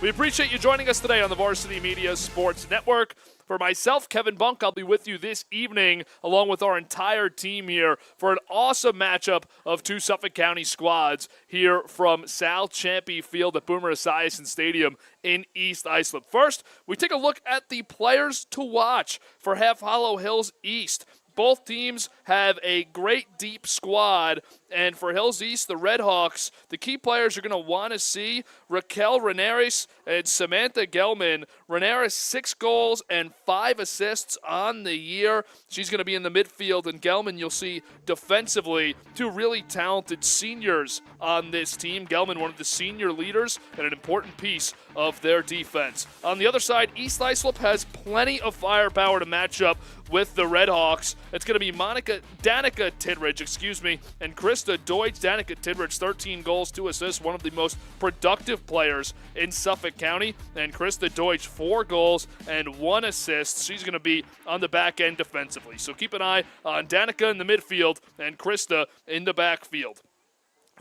We appreciate you joining us today on the Varsity Media Sports Network. For myself, Kevin Bunk, I'll be with you this evening along with our entire team here for an awesome matchup of two Suffolk County squads here from Sal Ciampi Field at Boomer Esiason Stadium in East Islip. First, we take a look at the players to watch for Half Hollow Hills East. Both teams have a great deep squad, and for Hills East, the Redhawks, the key players you're going to want to see, Raquel Reneres and Samantha Gelman. Reneres 6 goals and 5 assists on the year. She's going to be in the midfield, and Gelman you'll see defensively, two really talented seniors on this team. Gelman, one of the senior leaders and an important piece of their defense. On the other side, East Islip has plenty of firepower to match up with the Redhawks. It's going to be Danica Tidridge, and Krista Deutsch. Danica Tidridge, 13 goals, 2 assists, one of the most productive players in Suffolk County. And Krista Deutsch, 4 goals and 1 assist. She's going to be on the back end defensively. So keep an eye on Danica in the midfield and Krista in the backfield.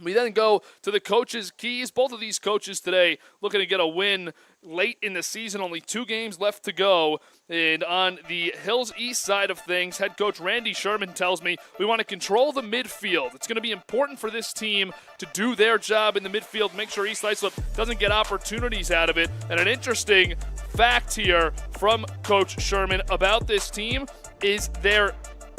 We then go to the coaches' keys. Both of these coaches today looking to get a win late in the season. Only 2 games left to go. And on the Hills East side of things, head coach Randy Sherman tells me we want to control the midfield. It's going to be important for this team to do their job in the midfield, make sure East Islip doesn't get opportunities out of it. And an interesting fact here from Coach Sherman about this team is their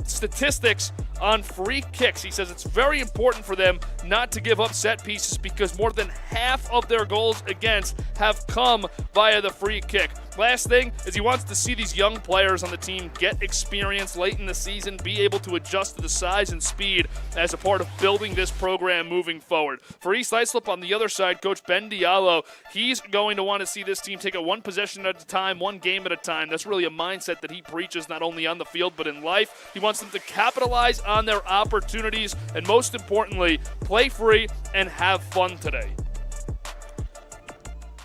statistics on free kicks. He says it's very important for them not to give up set pieces because more than half of their goals against have come via the free kick. Last thing is he wants to see these young players on the team get experience late in the season, be able to adjust to the size and speed as a part of building this program moving forward. For East Islip on the other side, Coach Ben Diallo, he's going to want to see this team take it one possession at a time, one game at a time. That's really a mindset that he preaches not only on the field but in life. He wants them to capitalize on their opportunities and most importantly, play free and have fun today.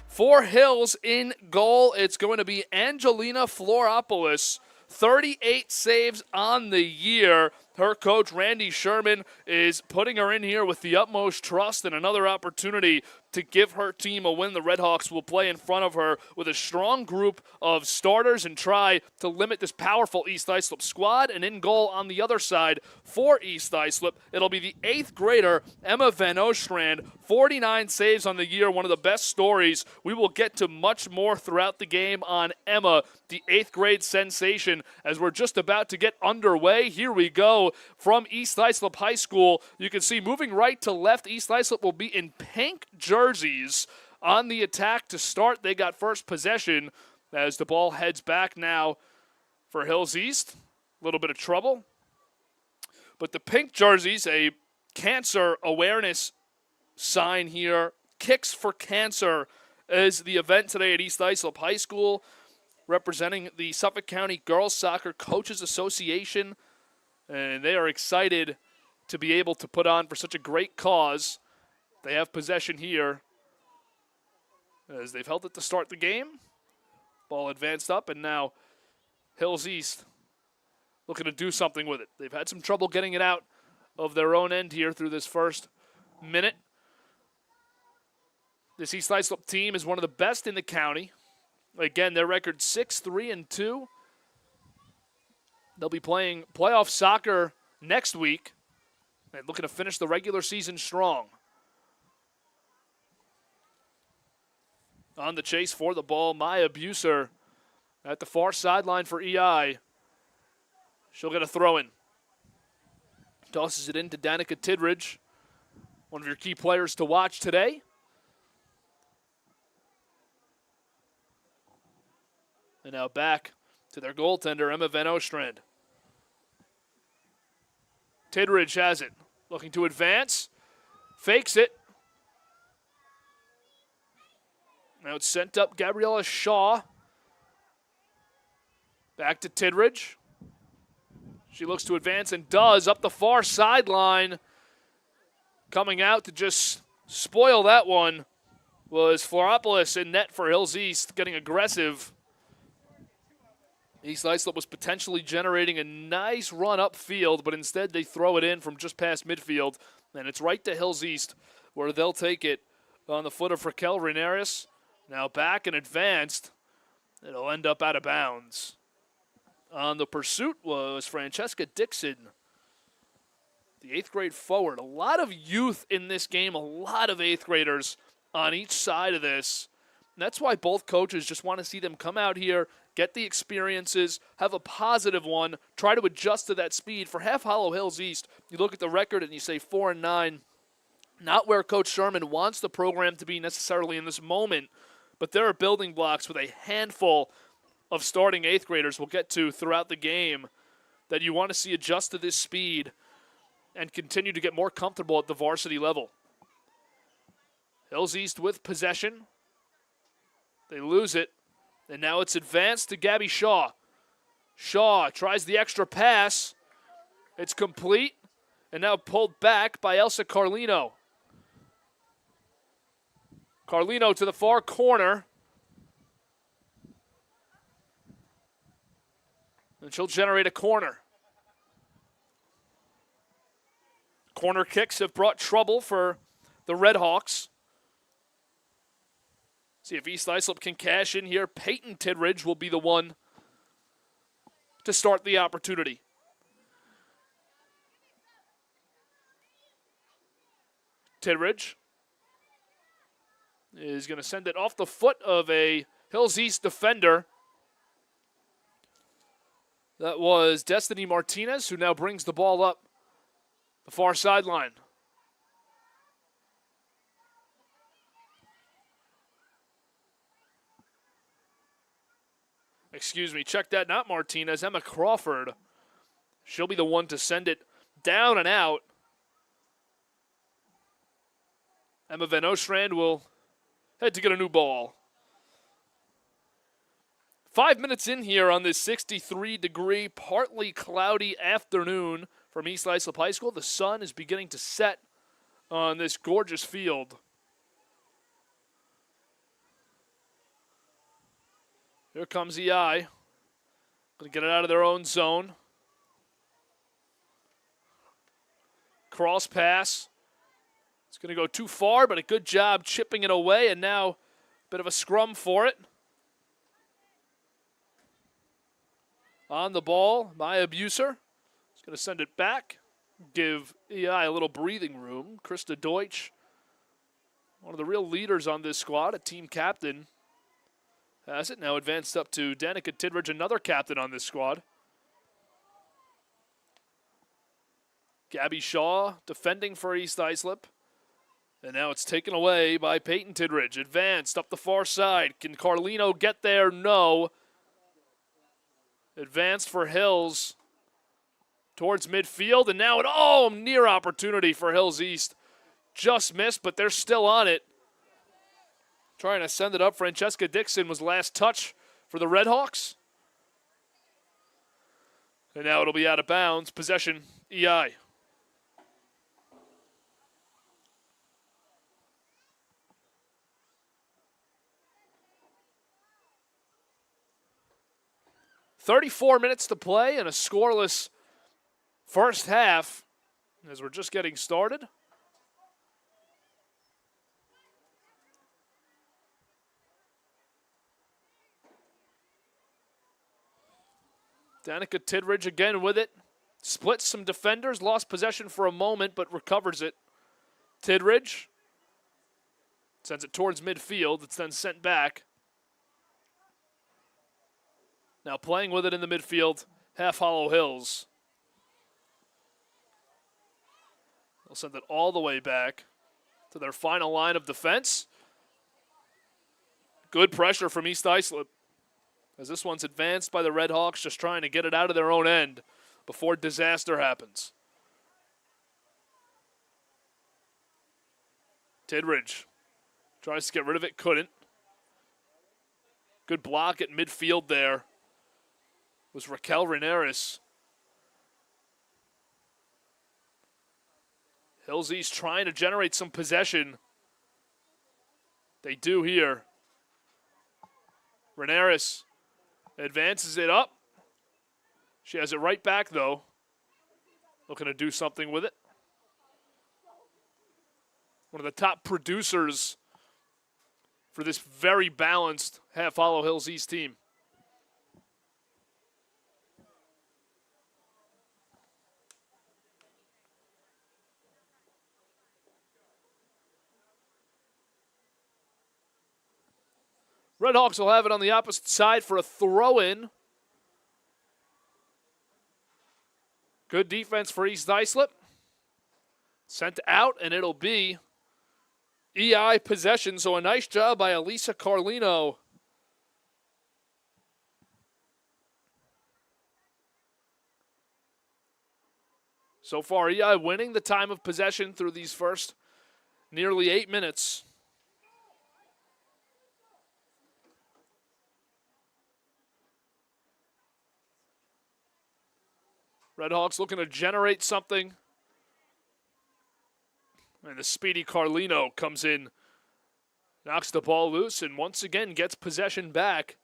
For Hills in goal, it's going to be Angelina Floropoulos, 38 saves on the year. Her coach, Randy Sherman, is putting her in here with the utmost trust and another opportunity to give her team a win. The Redhawks will play in front of her with a strong group of starters and try to limit this powerful East Islip squad. And in goal on the other side for East Islip, it'll be the 8th grader, Emma Van Ostrand, 49 saves on the year, one of the best stories. We will get to much more throughout the game on Emma, the 8th grade sensation, as we're just about to get underway. Here we go from East Islip High School. You can see moving right to left, East Islip will be in pink jerseys on the attack to start. They got first possession as the ball heads back now for Hills East. A little bit of trouble. But the pink jerseys, a cancer awareness sign here. Kicks for Cancer is the event today at East Islip High School, representing the Suffolk County Girls Soccer Coaches Association. And they are excited to be able to put on for such a great cause. They have possession here as they've held it to start the game. Ball advanced up, and now Hills East looking to do something with it. They've had some trouble getting it out of their own end here through this first minute. This East Islip team is one of the best in the county. Again, their record 6-3-2. They'll be playing playoff soccer next week and looking to finish the regular season strong. On the chase for the ball, Maya Buser at the far sideline for EI. She'll get a throw-in. Tosses it into Danica Tidridge, one of your key players to watch today. And now back to their goaltender, Emma Van Ostrand. Tidridge has it, looking to advance, fakes it. Now it's sent up Gabriella Shaw. Back to Tidridge. She looks to advance and does up the far sideline. Coming out to just spoil that one was Floropoulos in net for Hills East, getting aggressive. East Islip was potentially generating a nice run upfield, but instead they throw it in from just past midfield, and it's right to Hills East, where they'll take it on the foot of Raquel Reneres. Now back and advanced. It'll end up out of bounds. On the pursuit was Francesca Dixon, the 8th grade forward. A lot of youth in this game, a lot of 8th graders on each side of this. And that's why both coaches just want to see them come out here, get the experiences, have a positive one, try to adjust to that speed. For Half Hollow Hills East, you look at the record and you say 4-9. Not where Coach Sherman wants the program to be necessarily in this moment, but there are building blocks with a handful of starting 8th graders we'll get to throughout the game that you want to see adjust to this speed and continue to get more comfortable at the varsity level. Hills East with possession. They lose it, and now it's advanced to Gabby Shaw. Shaw tries the extra pass. It's complete, and now pulled back by Elsa Carlino. Carlino to the far corner. And she'll generate a corner. Corner kicks have brought trouble for the Redhawks. See if East Islip can cash in here. Peyton Tidridge will be the one to start the opportunity. Tidridge is going to send it off the foot of a Hills East defender. That was Destiny Martinez, who now brings the ball up the far sideline. Excuse me, check that, not Martinez, Emma Crawford. She'll be the one to send it down and out. Emma Van Ostrand will head to get a new ball. 5 minutes in here on this 63-degree, partly cloudy afternoon from East Islip High School. The sun is beginning to set on this gorgeous field. Here comes EI. Going to get it out of their own zone. Cross pass. It's going to go too far, but a good job chipping it away, and now a bit of a scrum for it. On the ball, Maya Buser is going to send it back, give EI a little breathing room. Krista Deutsch, one of the real leaders on this squad, a team captain, has it. Now advanced up to Danica Tidridge, another captain on this squad. Gabby Shaw defending for East Islip. And now it's taken away by Peyton Tidridge. Advanced up the far side. Can Carlino get there? No. Advanced for Hills towards midfield. And now an near opportunity for Hills East. Just missed, but they're still on it. Trying to send it up. Francesca Dixon was last touch for the Redhawks. And now it'll be out of bounds. Possession, EI. .34 minutes to play and a scoreless first half as we're just getting started. Danica Tidridge again with it. Splits some defenders, lost possession for a moment, but recovers it. Tidridge sends it towards midfield. It's then sent back. Now playing with it in the midfield, Half Hollow Hills. They'll send it all the way back to their final line of defense. Good pressure from East Islip, as this one's advanced by the Redhawks, just trying to get it out of their own end before disaster happens. Tidridge tries to get rid of it, couldn't. Good block at midfield there was Raquel Reneris. Hills East trying to generate some possession. They do here. Reneris advances it up. She has it right back, though. Looking to do something with it. One of the top producers for this very balanced Follow Hills East team. Redhawks will have it on the opposite side for a throw-in. Good defense for East Islip. Sent out, and it'll be EI possession, so a nice job by Elisa Carlino. So far, EI winning the time of possession through these first nearly 8 minutes. Redhawks looking to generate something. And the speedy Carlino comes in, knocks the ball loose, and once again gets possession back.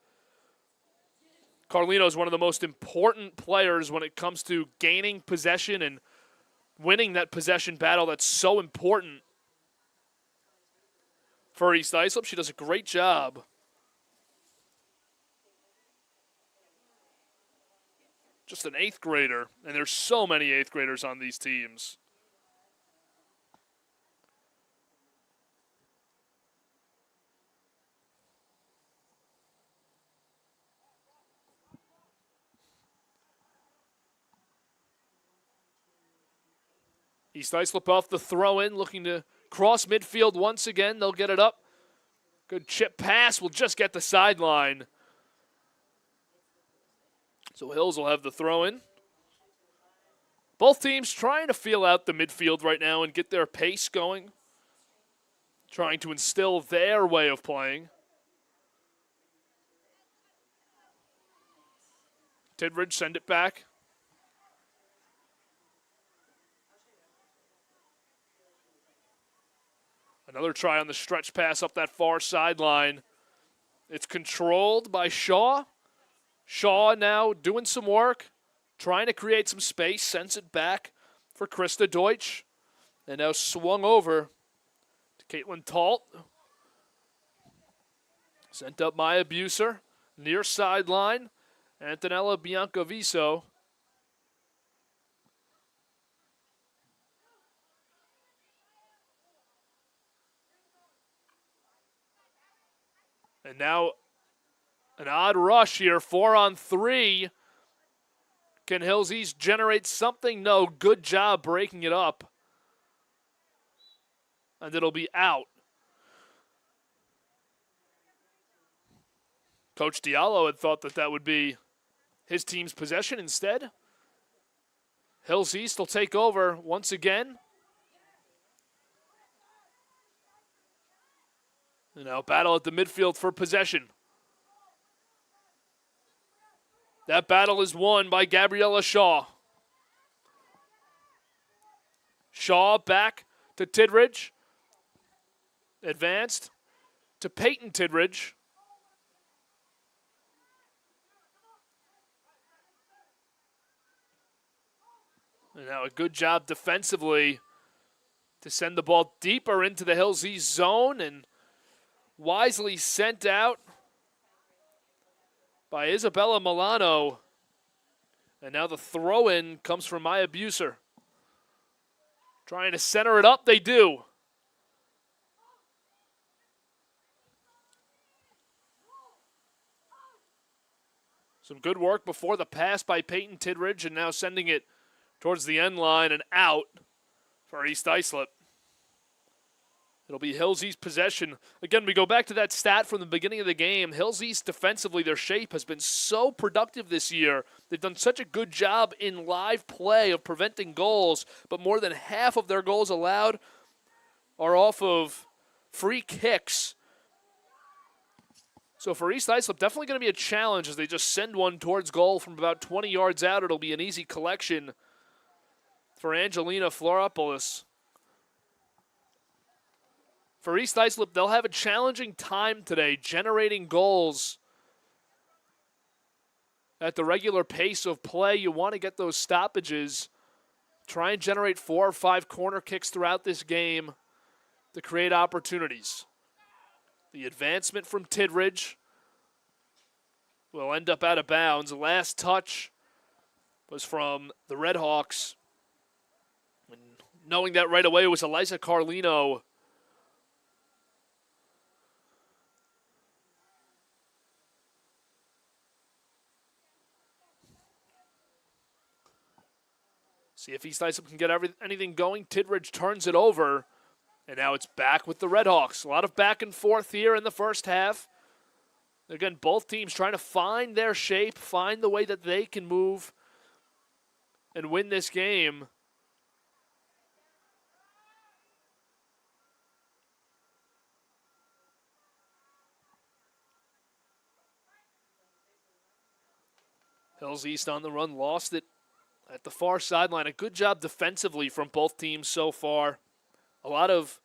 Carlino is one of the most important players when it comes to gaining possession and winning that possession battle that's so important for East Islip. She does a great job. Just an 8th grader, and there's so many 8th graders on these teams. East Islip off the throw-in, looking to cross midfield once again. They'll get it up. Good chip pass will just get the sideline. So Hills will have the throw-in. Both teams trying to feel out the midfield right now and get their pace going. Trying to instill their way of playing. Tidridge send it back. Another try on the stretch pass up that far sideline. It's controlled by Shaw. Shaw now doing some work, trying to create some space, sends it back for Krista Deutsch. And now swung over to Caitlin Talt. Sent up Maya Buser, near sideline. Antonella Biancoviso. And now an odd rush here, 4-on-3. Can Hills East generate something? No, good job breaking it up. And it'll be out. Coach Diallo had thought that would be his team's possession instead. Hills East will take over once again. And now battle at the midfield for possession. That battle is won by Gabriella Shaw. Shaw back to Tidridge. Advanced to Peyton Tidridge. And now a good job defensively to send the ball deeper into the Hills East zone and wisely sent out by Isabella Milano. And now the throw-in comes from Maya Buser. Trying to center it up, they do. Some good work before the pass by Peyton Tidridge, and now sending it towards the end line and out for East Islip. It'll be Hills East possession. Again, we go back to that stat from the beginning of the game. Hills East defensively, their shape has been so productive this year. They've done such a good job in live play of preventing goals, but more than half of their goals allowed are off of free kicks. So for East Islip, definitely going to be a challenge as they just send one towards goal from about 20 yards out. It'll be an easy collection for Angelina Floropoulos. For East Islip, they'll have a challenging time today generating goals at the regular pace of play. You want to get those stoppages. Try and generate 4 or 5 corner kicks throughout this game to create opportunities. The advancement from Tidridge will end up out of bounds. The last touch was from the Red Hawks. And knowing that right away was Eliza Carlino. See if East Islip can get anything going. Tidridge turns it over, and now it's back with the Red Hawks. A lot of back and forth here in the first half. Again, both teams trying to find their shape, find the way that they can move and win this game. Hills East on the run, lost it at the far sideline. A good job defensively from both teams so far. A lot of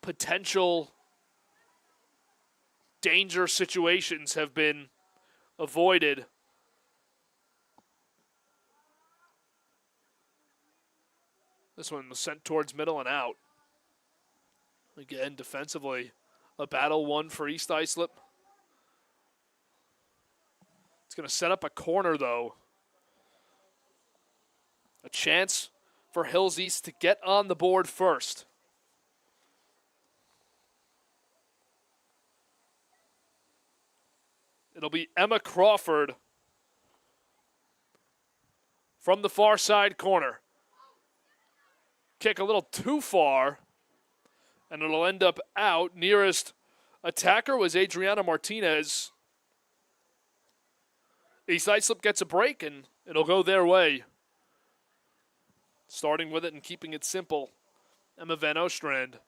potential danger situations have been avoided. This one was sent towards middle and out. Again, defensively, a battle won for East Islip. It's going to set up a corner, though. A chance for Hills East to get on the board first. It'll be Emma Crawford from the far side corner. Kick a little too far, and it'll end up out. Nearest attacker was Adriana Martinez. East Islip gets a break, and it'll go their way. Starting with it and keeping it simple, Emma Van Ostrand.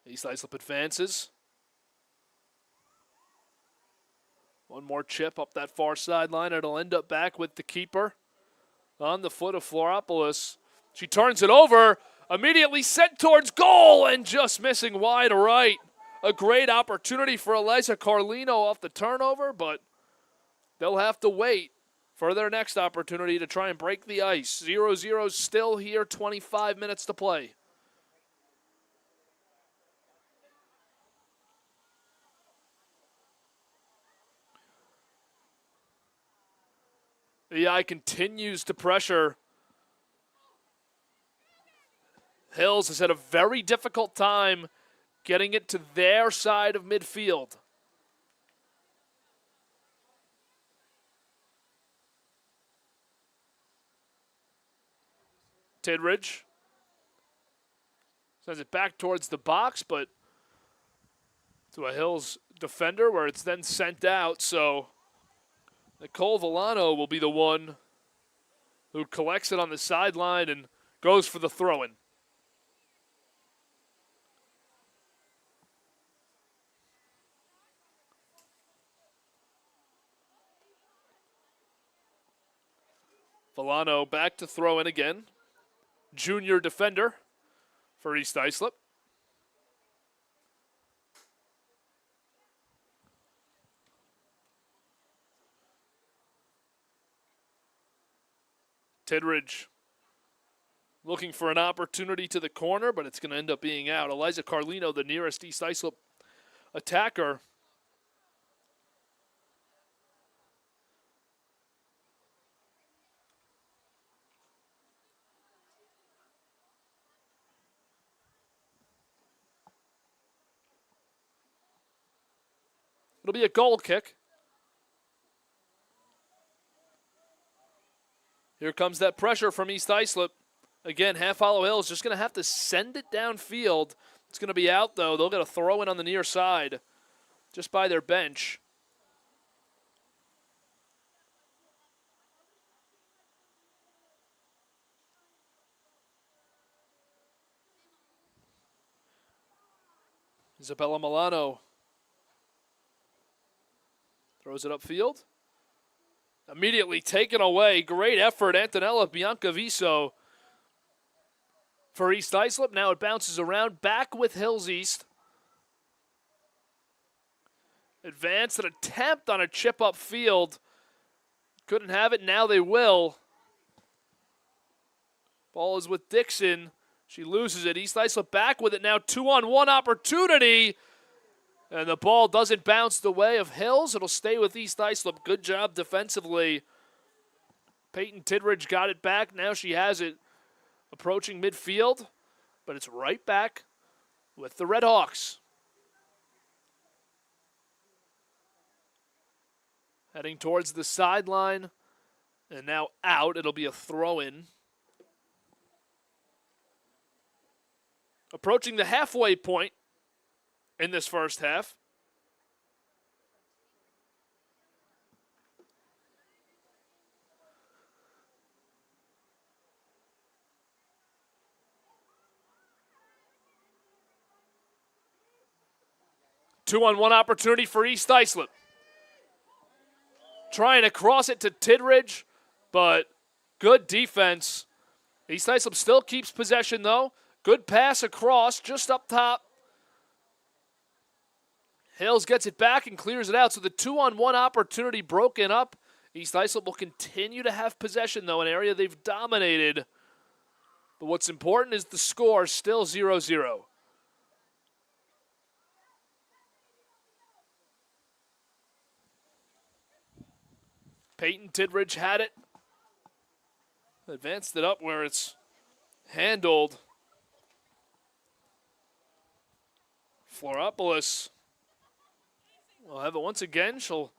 East Islip advances. One more chip up that far sideline. It'll end up back with the keeper on the foot of Floropoulos. She turns it over, immediately sent towards goal, and just missing wide right. A great opportunity for Eliza Carlino off the turnover, but they'll have to wait for their next opportunity to try and break the ice. 0-0 still here, 25 minutes to play. The eye continues to pressure. Hills has had a very difficult time getting it to their side of midfield. Tidridge sends it back towards the box, but to a Hills defender where it's then sent out. So Nicole Villano will be the one who collects it on the sideline and goes for the throw-in. Villano back to throw in again. Junior defender for East Islip. Tidridge looking for an opportunity to the corner, but it's going to end up being out. Eliza Carlino, the nearest East Islip attacker. It'll be a goal kick. Here comes that pressure from East Islip. Again, Half Hollow Hills just going to have to send it downfield. It's going to be out, though. They'll get a throw in on the near side just by their bench. Isabella Milano throws it upfield. Immediately taken away. Great effort, Antonella Biancaviso for East Islip. Now it bounces around, back with Hills East. Advanced an attempt on a chip upfield. Couldn't have it, now they will. Ball is with Dixon. She loses it. East Islip back with it now. 2-on-1 opportunity. And the ball doesn't bounce the way of Hills. It'll stay with East Islip. Good job defensively. Peyton Tidridge got it back. Now she has it approaching midfield. But it's right back with the Red Hawks. Heading towards the sideline. And now out. It'll be a throw-in. Approaching the halfway point in this first half. Two-on-one opportunity for East Islip. Trying to cross it to Tidridge, but good defense. East Islip still keeps possession, though. Good pass across, just up top. Hills gets it back and clears it out. So the two-on-one opportunity broken up. East Islip will continue to have possession, though, an area they've dominated. But what's important is the score still 0-0. Peyton Tidridge had it. Advanced it up where it's handled. Floropoulos will have it once again. She'll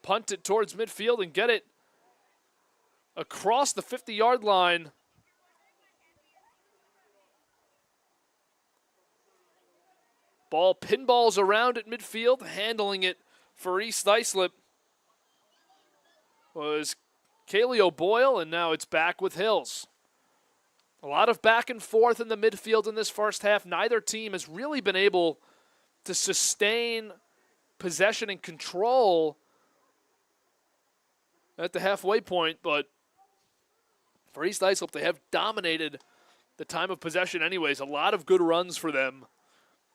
punt it towards midfield and get it across the 50-yard line. Ball pinballs around at midfield, handling it for East Islip was Kaylee O'Boyle, and now it's back with Hills. A lot of back and forth in the midfield in this first half. Neither team has really been able to sustain possession and control at the halfway point, but for East Islip, they have dominated the time of possession anyways. A lot of good runs for them.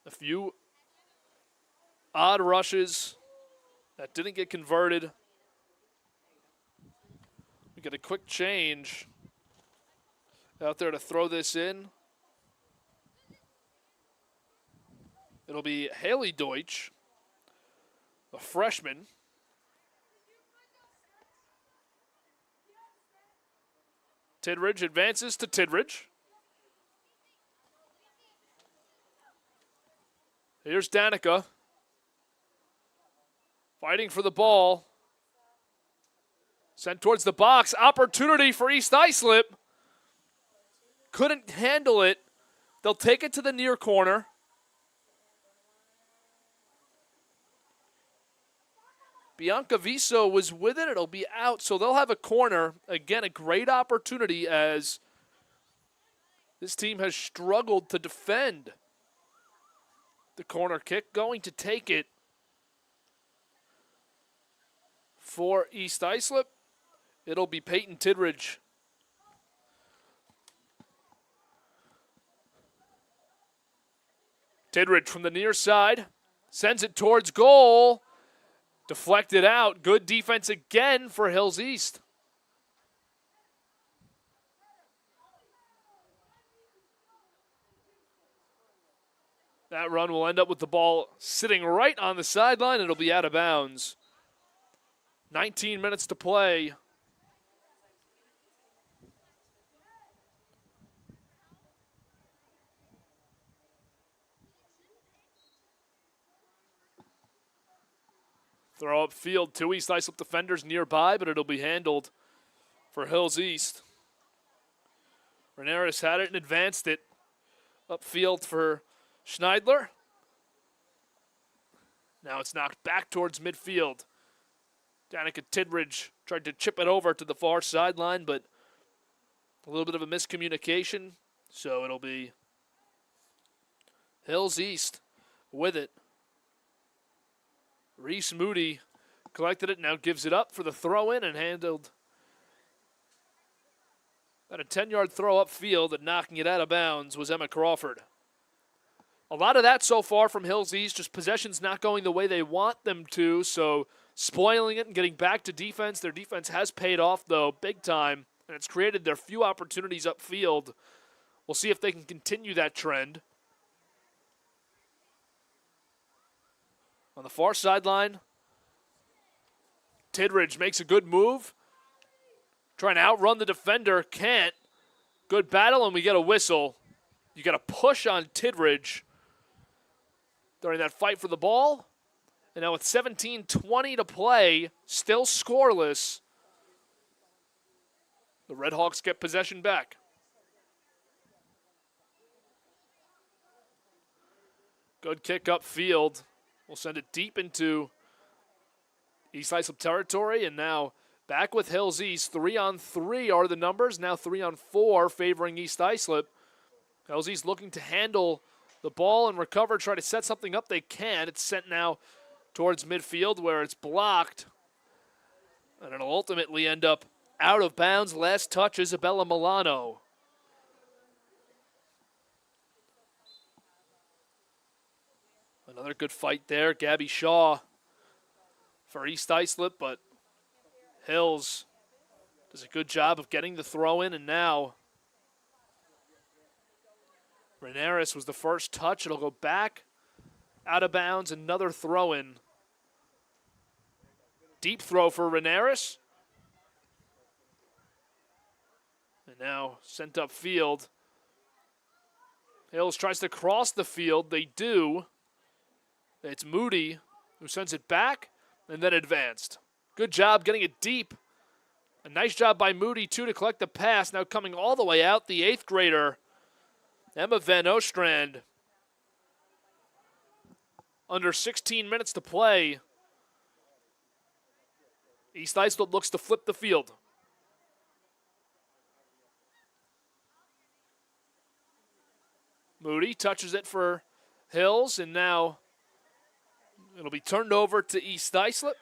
A few odd rushes that didn't get converted. We get a quick change out there to throw this in. It'll be Haley Deutsch, a freshman. Tidridge advances to Tidridge. Here's Danica. Fighting for the ball. Sent towards the box. Opportunity for East Islip. Couldn't handle it. They'll take it to the near corner. Bianca Viso was with it. It'll be out, so they'll have a corner. Again, a great opportunity as this team has struggled to defend the corner kick. Going to take it for East Islip. It'll be Peyton Tidridge. Tidridge from the near side. Sends it towards goal. Deflected out. Good defense again for Hills East. That run will end up with the ball sitting right on the sideline. It'll be out of bounds. 19 minutes to play. Throw up field, two East Islip defenders nearby, but it'll be handled for Hills East. Renaris had it and advanced it upfield for Schneidler. Now it's knocked back towards midfield. Danica Tidridge tried to chip it over to the far sideline, but a little bit of a miscommunication. So it'll be Hills East with it. Reese Moody collected it, now gives it up for the throw-in and handled at a 10-yard throw upfield and knocking it out of bounds was Emma Crawford. A lot of that so far from Hills East, just possessions not going the way they want them to, so spoiling it and getting back to defense. Their defense has paid off, though, big time, and it's created their few opportunities upfield. We'll see if they can continue that trend. On the far sideline, Tidridge makes a good move. Trying to outrun the defender, can't. Good battle, and we get a whistle. You got a push on Tidridge during that fight for the ball. And now with 17:20 to play, still scoreless, the Redhawks get possession back. Good kick upfield. We'll send it deep into East Islip territory, and now back with Hills East. 3-on-3 are the numbers, now 3-on-4 favoring East Islip. Hills East looking to handle the ball and recover, try to set something up. They can. It's sent now towards midfield where it's blocked, and it'll ultimately end up out of bounds. Last touch, Isabella Milano. Another good fight there. Gabby Shaw for East Islip, but Hills does a good job of getting the throw in, and now Renaris was the first touch. It'll go back out of bounds. Another throw in. Deep throw for Renaris. And now sent upfield. Hills tries to cross the field. They do. It's Moody who sends it back and then advanced. Good job getting it deep. A nice job by Moody, too, to collect the pass. Now coming all the way out, the 8th grader, Emma Van Ostrand. Under 16 minutes to play. East Islip looks to flip the field. Moody touches it for Hills, and now it'll be turned over to East Islip.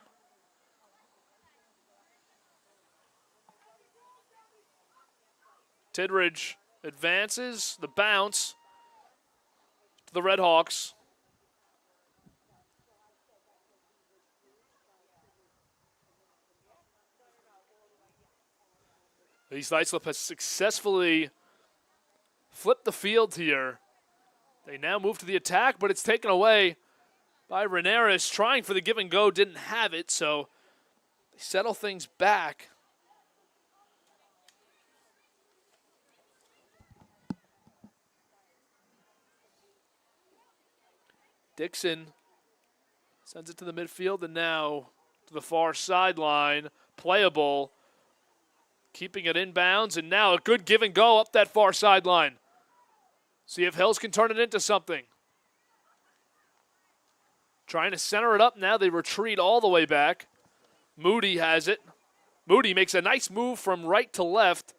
Tidridge advances, the bounce to the Redhawks. East Islip has successfully flipped the field here. They now move to the attack, but it's taken away by Renaris. Trying for the give and go, didn't have it, so they settle things back. Dixon sends it to the midfield, and now to the far sideline. Playable. Keeping it inbounds, and now a good give and go up that far sideline. See if Hills can turn it into something. Trying to center it up now. They retreat all the way back. Moody has it. Moody makes a nice move from right to left.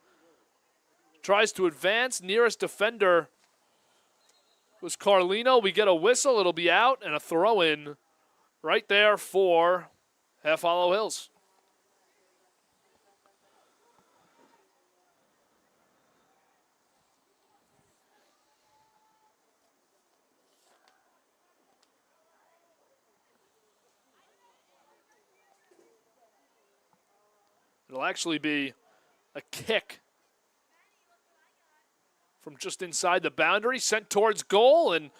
Tries to advance. Nearest defender was Carlino. We get a whistle. It'll be out, and a throw in right there for Half Hollow Hills. It'll actually be a kick from just inside the boundary, sent towards goal, and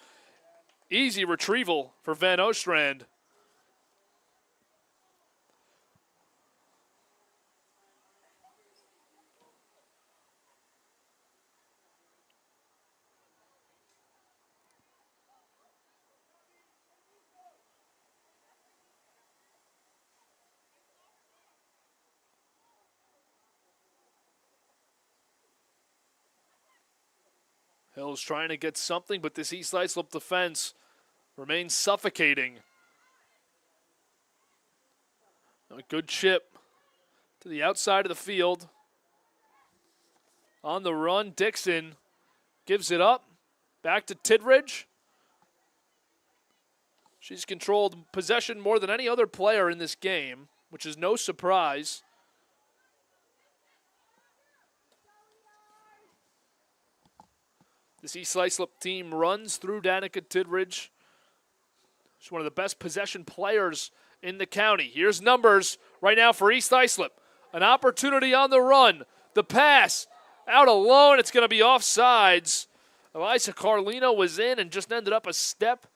easy retrieval for Van Ostrand. Hills trying to get something, but this East Islip defense remains suffocating. A good chip to the outside of the field. On the run, Dixon gives it up. Back to Tidridge. She's controlled possession more than any other player in this game, which is no surprise. This East Islip team runs through Danica Tidridge. She's one of the best possession players in the county. Here's numbers right now for East Islip. An opportunity on the run. The pass out alone. It's going to be offsides. Elisa Carlino was in and just ended up a step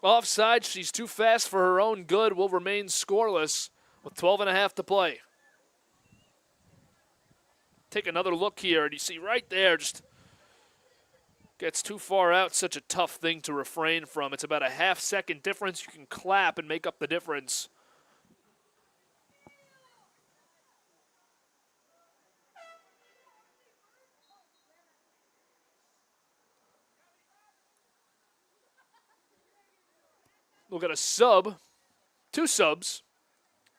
offside. She's too fast for her own good. Will remain scoreless with 12.5 to play. Take another look here, and you see right there, just gets too far out. Such a tough thing to refrain from. It's about a half-second difference. You can clap and make up the difference. We'll get a sub, 2 subs,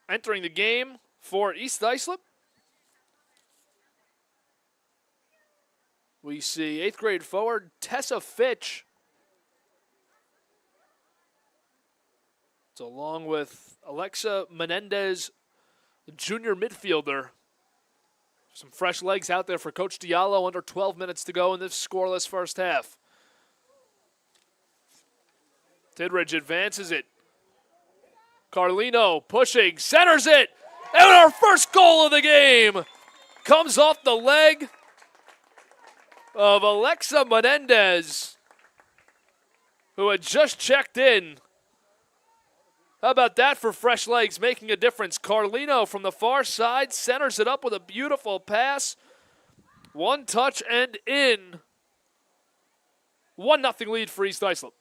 entering the game for East Islip. We see 8th grade forward Tessa Fitch. It's along with Alexa Menendez, the junior midfielder. Some fresh legs out there for Coach Diallo. Under 12 minutes to go in this scoreless first half. Tidridge advances it. Carlino pushing, centers it. And our first goal of the game comes off the leg of Alexa Menendez, who had just checked in. How about that for fresh legs making a difference? Carlino from the far side centers it up with a beautiful pass. One touch and in. 1-0 lead for East Islip.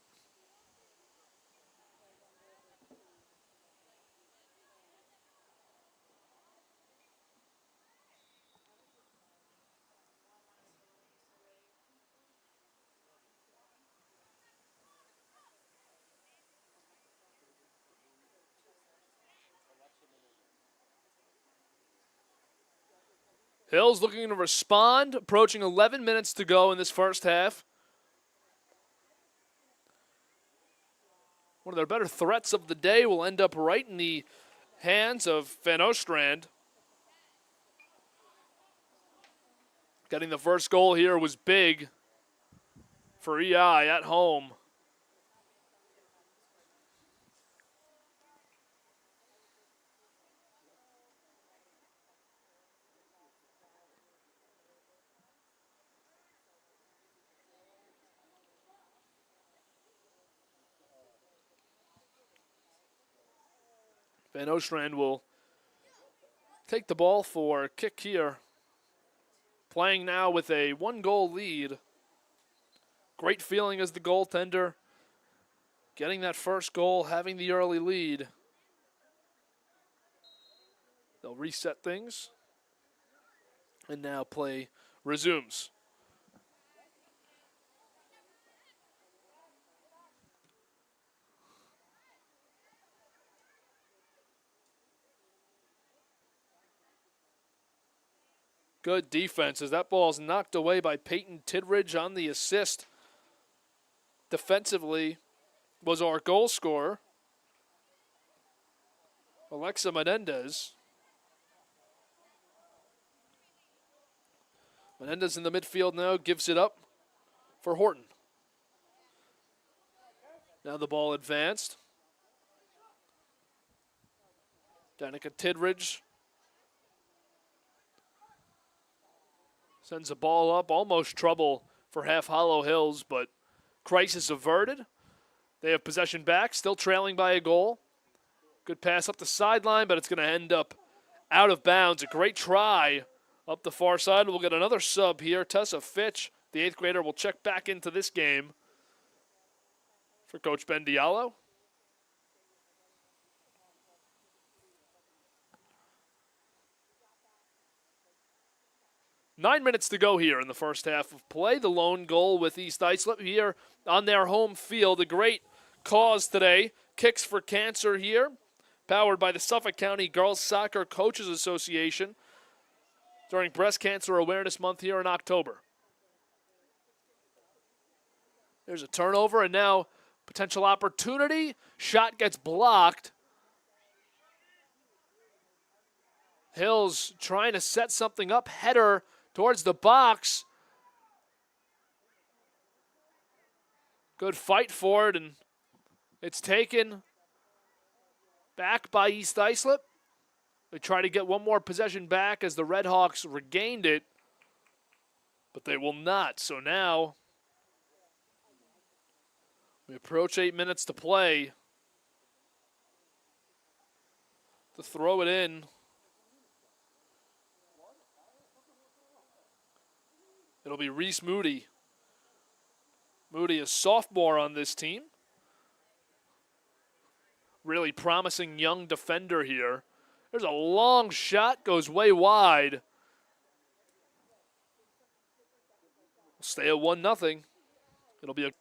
Hills looking to respond, approaching 11 minutes to go in this first half. One of their better threats of the day will end up right in the hands of Van Ostrand. Getting the first goal here was big for EI at home. Van Ostrand will take the ball for a kick here. Playing now with a 1-goal lead. Great feeling as the goaltender. Getting that first goal, having the early lead. They'll reset things. And now play resumes. Good defense as that ball is knocked away by Peyton Tidridge on the assist. Defensively was our goal scorer, Alexa Menendez. Menendez in the midfield now gives it up for Horton. Now the ball advanced. Danica Tidridge sends the ball up, almost trouble for Half Hollow Hills, but crisis averted. They have possession back, still trailing by a goal. Good pass up the sideline, but it's going to end up out of bounds. A great try up the far side. We'll get another sub here. Tessa Fitch, the 8th grader, will check back into this game for Coach Ben Diallo. Nine minutes to go here in the first half of play. The lone goal with East Islip here on their home field. A great cause today. Kicks for Cancer here, powered by the Suffolk County Girls Soccer Coaches Association during Breast Cancer Awareness Month here in October. There's a turnover, and now potential opportunity. Shot gets blocked. Hills trying to set something up. Header towards the box. Good fight for it, and it's taken back by East Islip. They try to get one more possession back as the Red Hawks regained it, but they will not. So now we approach 8 minutes to play. To throw it in. It'll be Reese Moody. Moody is sophomore on this team. Really promising young defender here. There's a long shot, goes way wide. Stay at 1-0. It'll be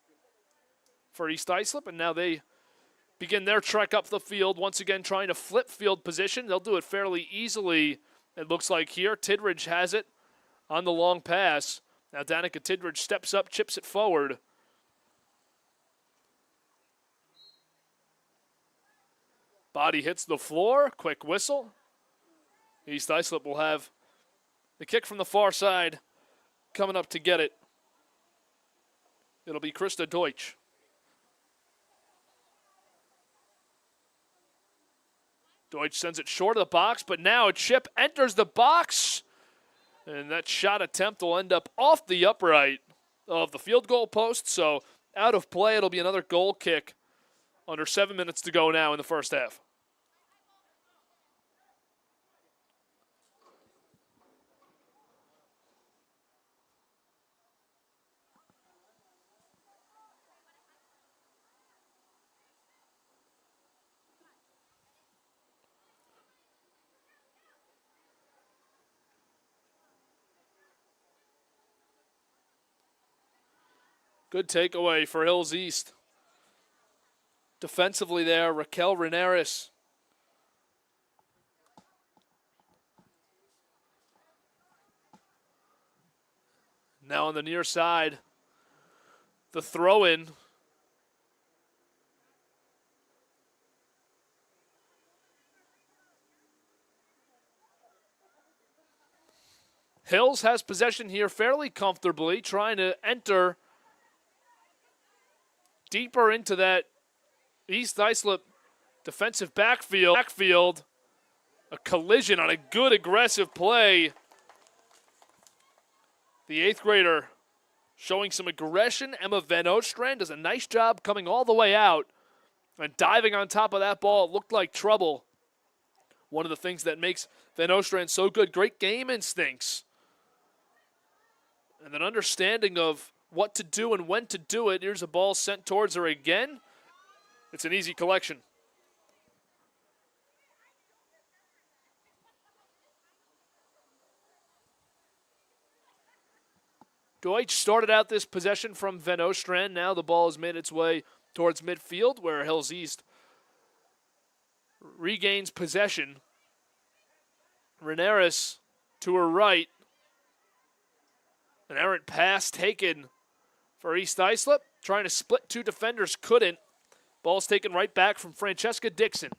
for East Islip, and now they begin their trek up the field, once again trying to flip field position. They'll do it fairly easily, it looks like here. Tidridge has it on the long pass. Now Danica Tidridge steps up, chips it forward. Body hits the floor, quick whistle. East Islip will have the kick from the far side coming up to get it. It'll be Krista Deutsch. Deutsch sends it short of the box, but now a chip enters the box. And that shot attempt will end up off the upright of the field goal post. So out of play, it'll be another goal kick. Under 7 minutes to go now in the first half. Good takeaway for Hills East. Defensively there, Raquel Reneris. Now on the near side, the throw-in. Hills has possession here fairly comfortably, trying to enter deeper into that East Islip defensive backfield. A collision on a good aggressive play. The 8th grader showing some aggression. Emma Van Ostrand does a nice job coming all the way out and diving on top of that ball. It looked like trouble. One of the things that makes Van Ostrand so good, great game instincts. And an understanding of what to do and when to do it. Here's a ball sent towards her again. It's an easy collection. Deutsch started out this possession from Van Ostrand. Now the ball has made its way towards midfield where Hills East regains possession. Reneris to her right. An errant pass taken for East Islip. Trying to split two defenders, couldn't. Ball's taken right back from Francesca Dixon.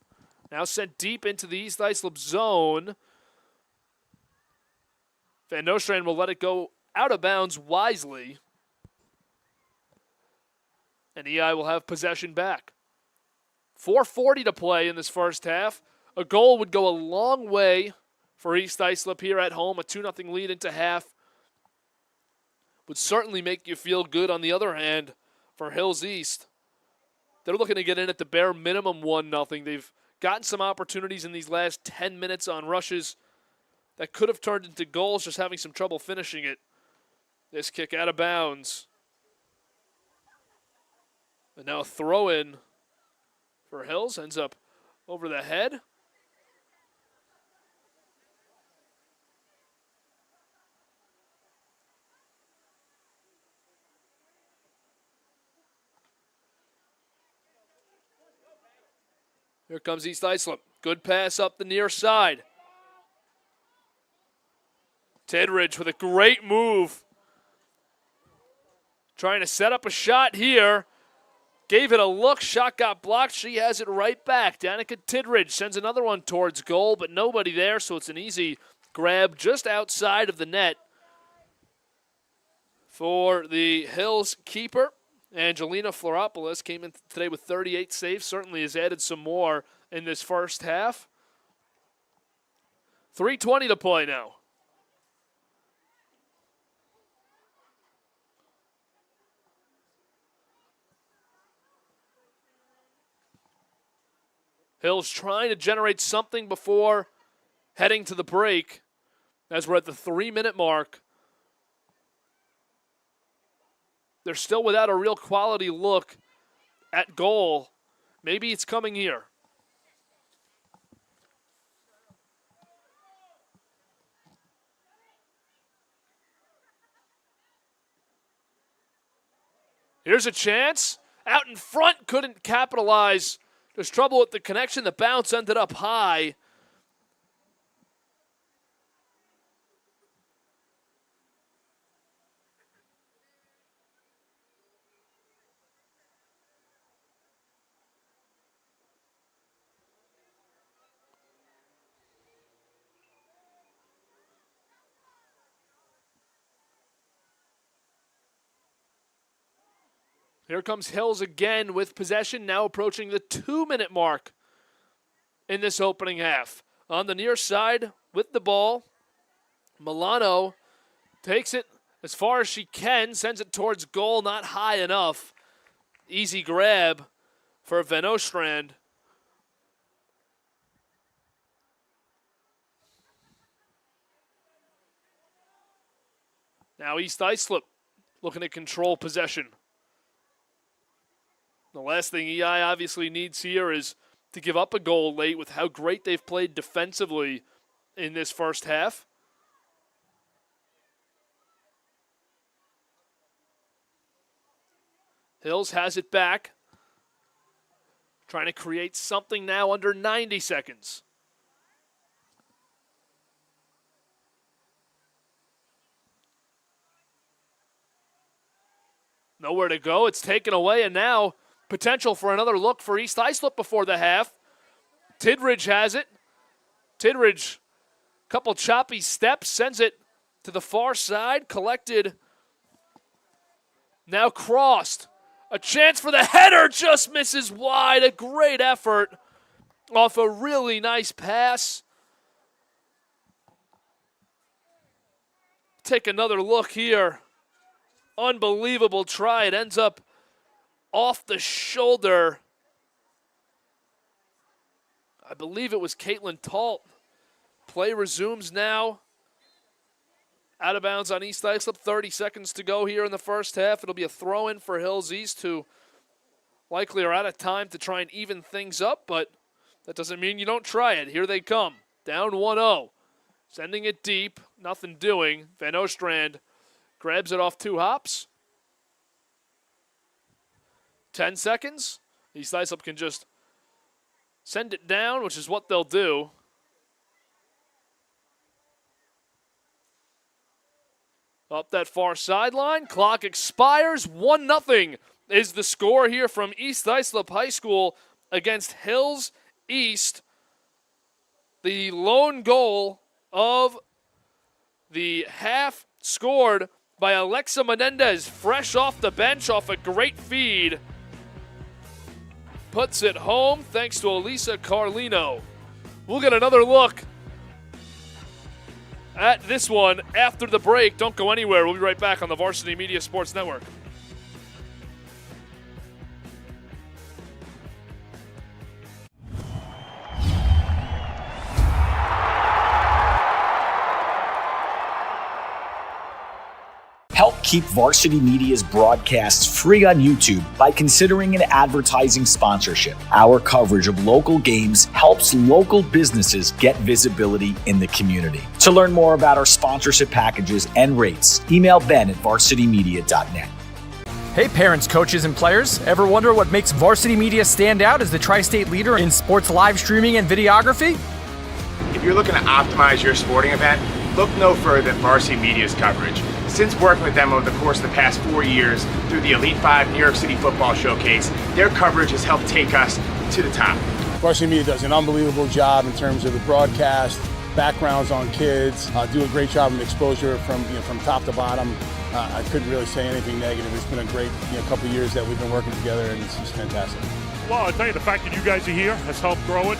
Now sent deep into the East Islip zone. Van Nostrand will let it go out of bounds wisely. And EI will have possession back. 4:40 to play in this first half. A goal would go a long way for East Islip here at home. A 2-0 lead into half would certainly make you feel good. On the other hand, for Hills East, they're looking to get in at the bare minimum 1-0. They've gotten some opportunities in these last 10 minutes on rushes that could have turned into goals, just having some trouble finishing it. This kick out of bounds. And now a throw-in for Hills. Ends up over the head. Here comes East Islip. Good pass up the near side. Tidridge with a great move. Trying to set up a shot here. Gave it a look. Shot got blocked. She has it right back. Danica Tidridge sends another one towards goal, but nobody there, so it's an easy grab just outside of the net for the Hills keeper. Angelina Floropoulos came in today with 38 saves, certainly has added some more in this first half. 3:20 to play now. Hills trying to generate something before heading to the break as we're at the 3-minute mark. They're still without a real quality look at goal. Maybe it's coming here. Here's a chance. Out in front, couldn't capitalize. There's trouble with the connection. The bounce ended up high. Here comes Hills again with possession, now approaching the 2-minute mark in this opening half. On the near side with the ball, Milano takes it as far as she can, sends it towards goal, not high enough. Easy grab for Van Ostrand. Now East Islip looking to control possession. The last thing EI obviously needs here is to give up a goal late with how great they've played defensively in this first half. Hills has it back. Trying to create something now under 90 seconds. Nowhere to go. It's taken away, and now potential for another look for East Islip before the half. Tidridge has it. Tidridge, couple choppy steps, sends it to the far side. Collected. Now crossed. A chance for the header, just misses wide. A great effort off a really nice pass. Take another look here. Unbelievable try. It ends up off the shoulder. I believe it was Caitlin Talt. Play resumes now. Out of bounds on East Islip. 30 seconds to go here in the first half. It'll be a throw-in for Hills East, who likely are out of time to try and even things up, but that doesn't mean you don't try it. Here they come. Down 1-0. Sending it deep. Nothing doing. Van Ostrand grabs it off 2 hops. 10 seconds. East Islip can just send it down, which is what they'll do. Up that far sideline. Clock expires. 1-0 is the score here from East Islip High School against Hills East. The lone goal of the half scored by Alexa Menendez, fresh off the bench off a great feed. Puts it home thanks to Elisa Carlino. We'll get another look at this one after the break. Don't go anywhere. We'll be right back on the Varsity Media Sports Network. Help keep Varsity Media's broadcasts free on YouTube by considering an advertising sponsorship. Our coverage of local games helps local businesses get visibility in the community. To learn more about our sponsorship packages and rates, email ben@varsitymedia.net. Hey parents, coaches, and players. Ever wonder what makes Varsity Media stand out as the tri-state leader in sports live streaming and videography? If you're looking to optimize your sporting event, look no further than Varsity Media's coverage. Since working with them over the course of the past 4 years through the Elite 5 New York City Football Showcase, their coverage has helped take us to the top. Varsity Media does an unbelievable job in terms of the broadcast, backgrounds on kids, do a great job of exposure from top to bottom. I couldn't really say anything negative. It's been a great couple of years that we've been working together, and it's just fantastic. Well, I'll tell you, the fact that you guys are here has helped grow it,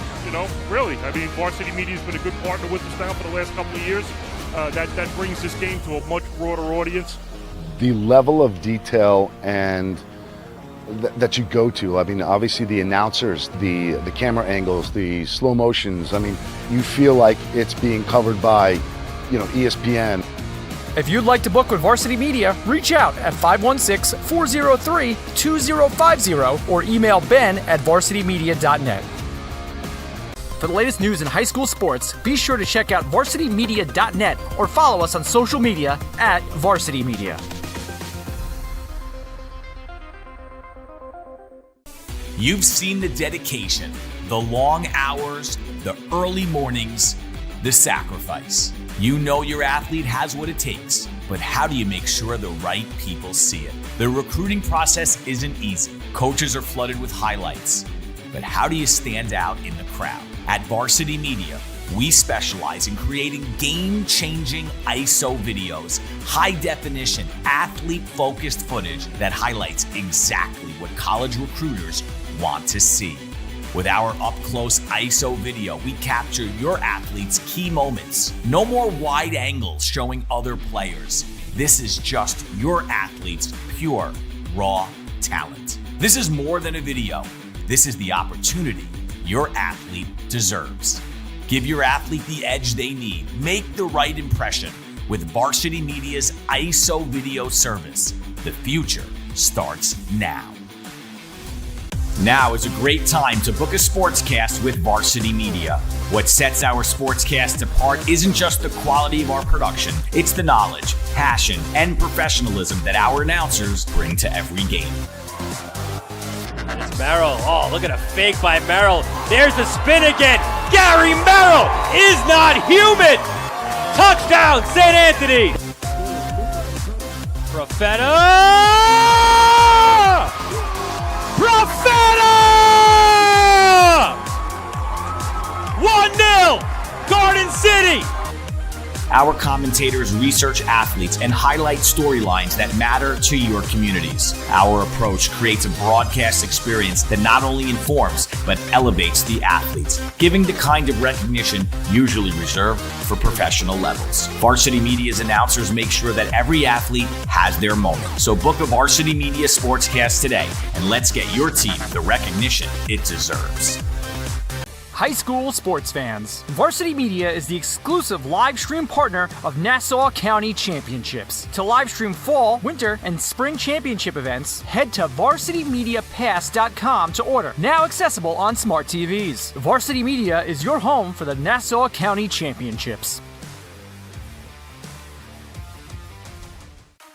really. I mean, Varsity Media has been a good partner with us now for the last couple of years. That brings this game to a much broader audience. The level of detail and that you go to, I mean, obviously the announcers, the camera angles, the slow motions, I mean, you feel like it's being covered by, ESPN. If you'd like to book with Varsity Media, reach out at 516-403-2050 or email ben@varsitymedia.net. For the latest news in high school sports, be sure to check out varsitymedia.net or follow us on social media at Varsity Media. You've seen the dedication, the long hours, the early mornings, the sacrifice. You know your athlete has what it takes, but how do you make sure the right people see it? The recruiting process isn't easy. Coaches are flooded with highlights, but how do you stand out in the crowd? At Varsity Media, we specialize in creating game-changing ISO videos, high-definition, athlete-focused footage that highlights exactly what college recruiters want to see. With our up-close ISO video, we capture your athlete's key moments. No more wide angles showing other players. This is just your athlete's pure, raw talent. This is more than a video. This is the opportunity your athlete deserves. Give your athlete the edge they need. Make the right impression with Varsity Media's ISO video service. The future starts now. Now is a great time to book a sportscast with Varsity Media. What sets our sportscast apart isn't just the quality of our production, it's the knowledge, passion, and professionalism that our announcers bring to every game. It's Merrill. Oh, look at a fake by Merrill. There's the spin again. Gary Merrill is not human. Touchdown, St. Anthony. Profeta! 1-0, Garden City. Our commentators research athletes and highlight storylines that matter to your communities. Our approach creates a broadcast experience that not only informs, but elevates the athletes, giving the kind of recognition usually reserved for professional levels. Varsity Media's announcers make sure that every athlete has their moment. So book a Varsity Media Sportscast today, and let's get your team the recognition it deserves. High school sports fans, Varsity Media is the exclusive live stream partner of Nassau County Championships. To live stream fall, winter, and spring championship events, head to varsitymediapass.com to order. Now accessible on smart TVs. Varsity Media is your home for the Nassau County Championships.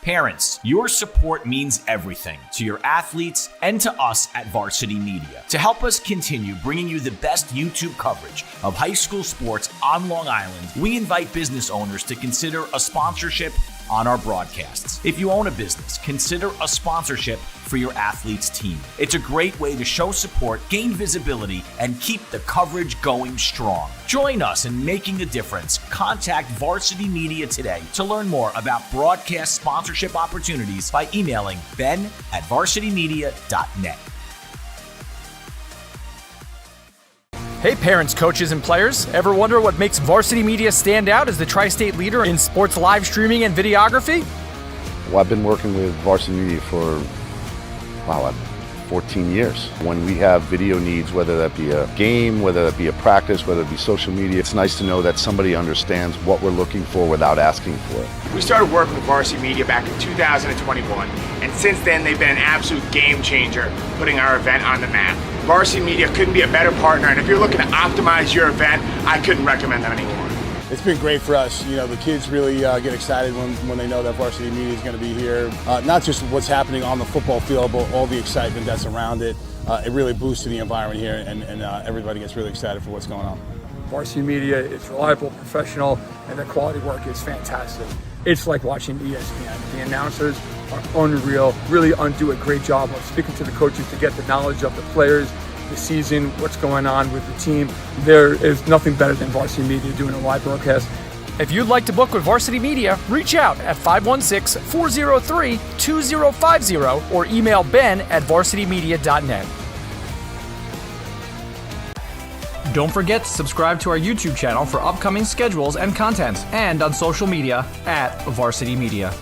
Parents, your support means everything to your athletes and to us at Varsity Media. To help us continue bringing you the best YouTube coverage of high school sports on Long Island, we invite business owners to consider a sponsorship on our broadcasts. If you own a business, consider a sponsorship for your athlete's team. It's a great way to show support, gain visibility, and keep the coverage going strong. Join us in making a difference. Contact Varsity Media today to learn more about broadcast sponsorship opportunities by emailing ben@varsitymedia.net. Hey parents, coaches, and players, ever wonder what makes Varsity Media stand out as the tri-state leader in sports live streaming and videography? Well, I've been working with Varsity Media for, 14 years. When we have video needs, whether that be a game, whether that be a practice, whether it be social media, it's nice to know that somebody understands what we're looking for without asking for it. We started working with Varsity Media back in 2021, and since then they've been an absolute game changer, putting our event on the map. Varsity Media couldn't be a better partner, and if you're looking to optimize your event, I couldn't recommend them anymore. It's been great for us. The kids really get excited when they know that Varsity Media is going to be here. Not just what's happening on the football field, but all the excitement that's around it. It really boosted the environment here, and everybody gets really excited for what's going on. Varsity Media is reliable, professional, and the quality work is fantastic. It's like watching ESPN. The announcers are unreal, really do a great job of speaking to the coaches to get the knowledge of the players, the season, what's going on with the team. There is nothing better than Varsity Media doing a live broadcast. If you'd like to book with Varsity Media, reach out at 516-403-2050 or email ben@varsitymedia.net. Don't forget to subscribe to our YouTube channel for upcoming schedules and content, and on social media at Varsity Media.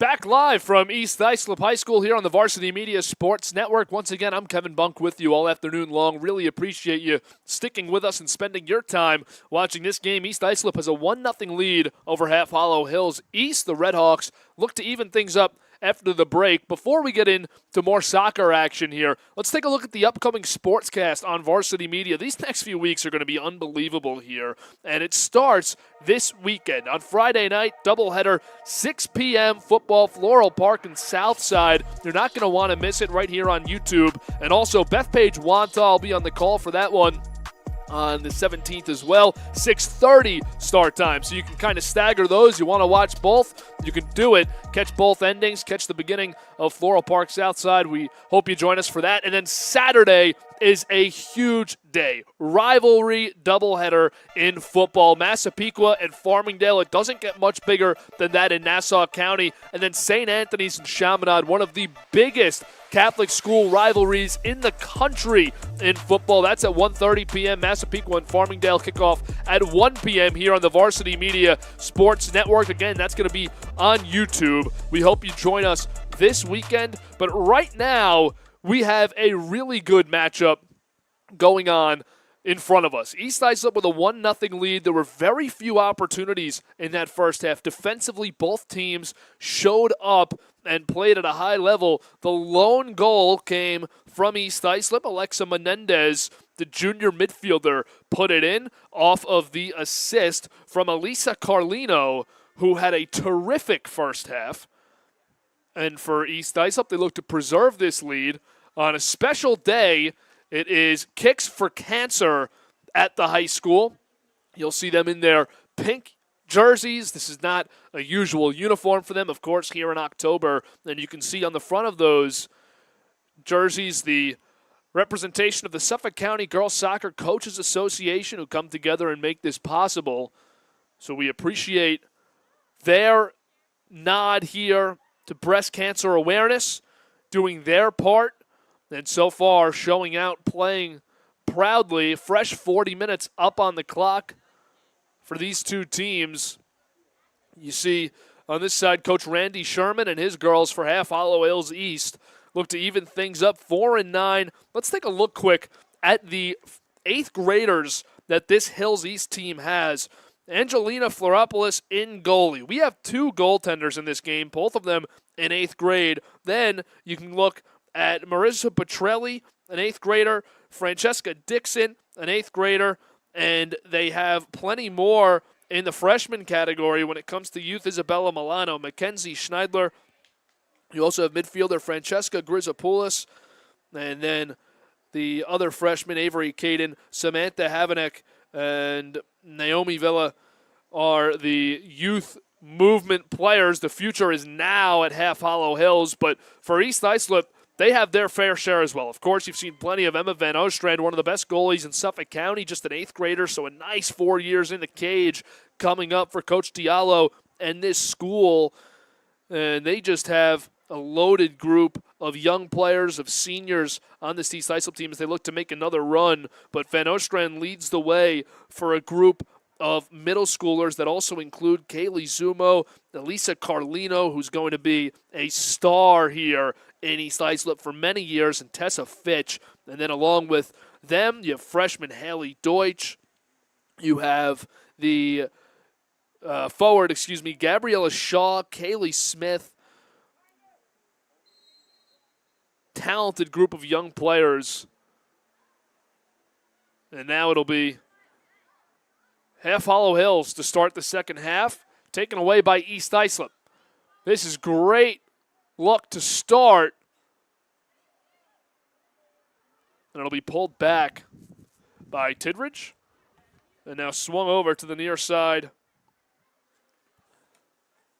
Back live from East Islip High School here on the Varsity Media Sports Network. Once again, I'm Kevin Bunk with you all afternoon long. Really appreciate you sticking with us and spending your time watching this game. East Islip has a 1-0 lead over Half Hollow Hills East. The Redhawks look to even things up after the break. Before we get into more soccer action here, let's take a look at the upcoming SPORTSCAST on Varsity Media. These next few weeks are going to be unbelievable here, and it starts this weekend. On Friday night, doubleheader, 6 p.m. football, Floral Park and Southside. You're not going to want to miss it right here on YouTube. And also, Bethpage Wanta will be on the call for that one on the 17th as well. 6:30 start time, so you can kind of stagger those. You want to watch both, you can do it. Catch both endings, catch the beginning of Floral Park Southside. We hope you join us for that. And then Saturday is a huge day. Rivalry doubleheader in football. Massapequa and Farmingdale. It doesn't get much bigger than that in Nassau County. And then St. Anthony's and Chaminade, one of the biggest Catholic school rivalries in the country in football. That's at 1:30 p.m. Massapequa and Farmingdale kickoff at 1 p.m. here on the Varsity Media Sports Network. Again, that's going to be on YouTube. We hope you join us this weekend. But right now, we have a really good matchup going on in front of us. East Islip with a 1-0 lead. There were very few opportunities in that first half. Defensively, both teams showed up and played at a high level. The lone goal came from East Islip. Alexa Menendez, the junior midfielder, put it in off of the assist from Elisa Carlino, who had a terrific first half. And for East Islip, they look to preserve this lead. On a special day, it is Kicks for Cancer at the high school. You'll see them in their pink jerseys. This is not a usual uniform for them, of course, here in October. And you can see on the front of those jerseys the representation of the Suffolk County Girls Soccer Coaches Association, who come together and make this possible. So we appreciate their nod here to breast cancer awareness, doing their part, and so far showing out, playing proudly. Fresh 40 minutes up on the clock for these two teams. You see on this side, Coach Randy Sherman and his girls for Half Hollow Hills East look to even things up 4-9. Let's take a look quick at the 8th graders that this Hills East team has. Angelina Floropoulos in goalie. We have 2 goaltenders in this game, both of them in 8th grade. Then you can look at Marissa Petrelli, an 8th grader, Francesca Dixon, an 8th grader, and they have plenty more in the freshman category when it comes to youth. Isabella Milano, Mackenzie Schneidler. You also have midfielder Francesca Grizopoulos, and then the other freshmen, Avery Caden, Samantha Havanek, and Naomi Villa are the youth movement players. The future is now at Half Hollow Hills, but for East Islip, they have their fair share as well. Of course, you've seen plenty of Emma Van Ostrand, one of the best goalies in Suffolk County, just an 8th grader, so a nice 4 years in the cage coming up for Coach Diallo and this school. And they just have a loaded group of young players, of seniors on this East Islip team as they look to make another run. But Van Ostrand leads the way for a group of middle schoolers that also include Kaylee Zumo, Elisa Carlino, who's going to be a star here in East Islip for many years, and Tessa Fitch. And then along with them, you have freshman Haley Deutsch. You have the Gabriella Shaw, Kaylee Smith. Talented group of young players. And now it'll be Half Hollow Hills to start the second half, taken away by East Islip. This is great luck to start. And it'll be pulled back by Tidridge. And now swung over to the near side.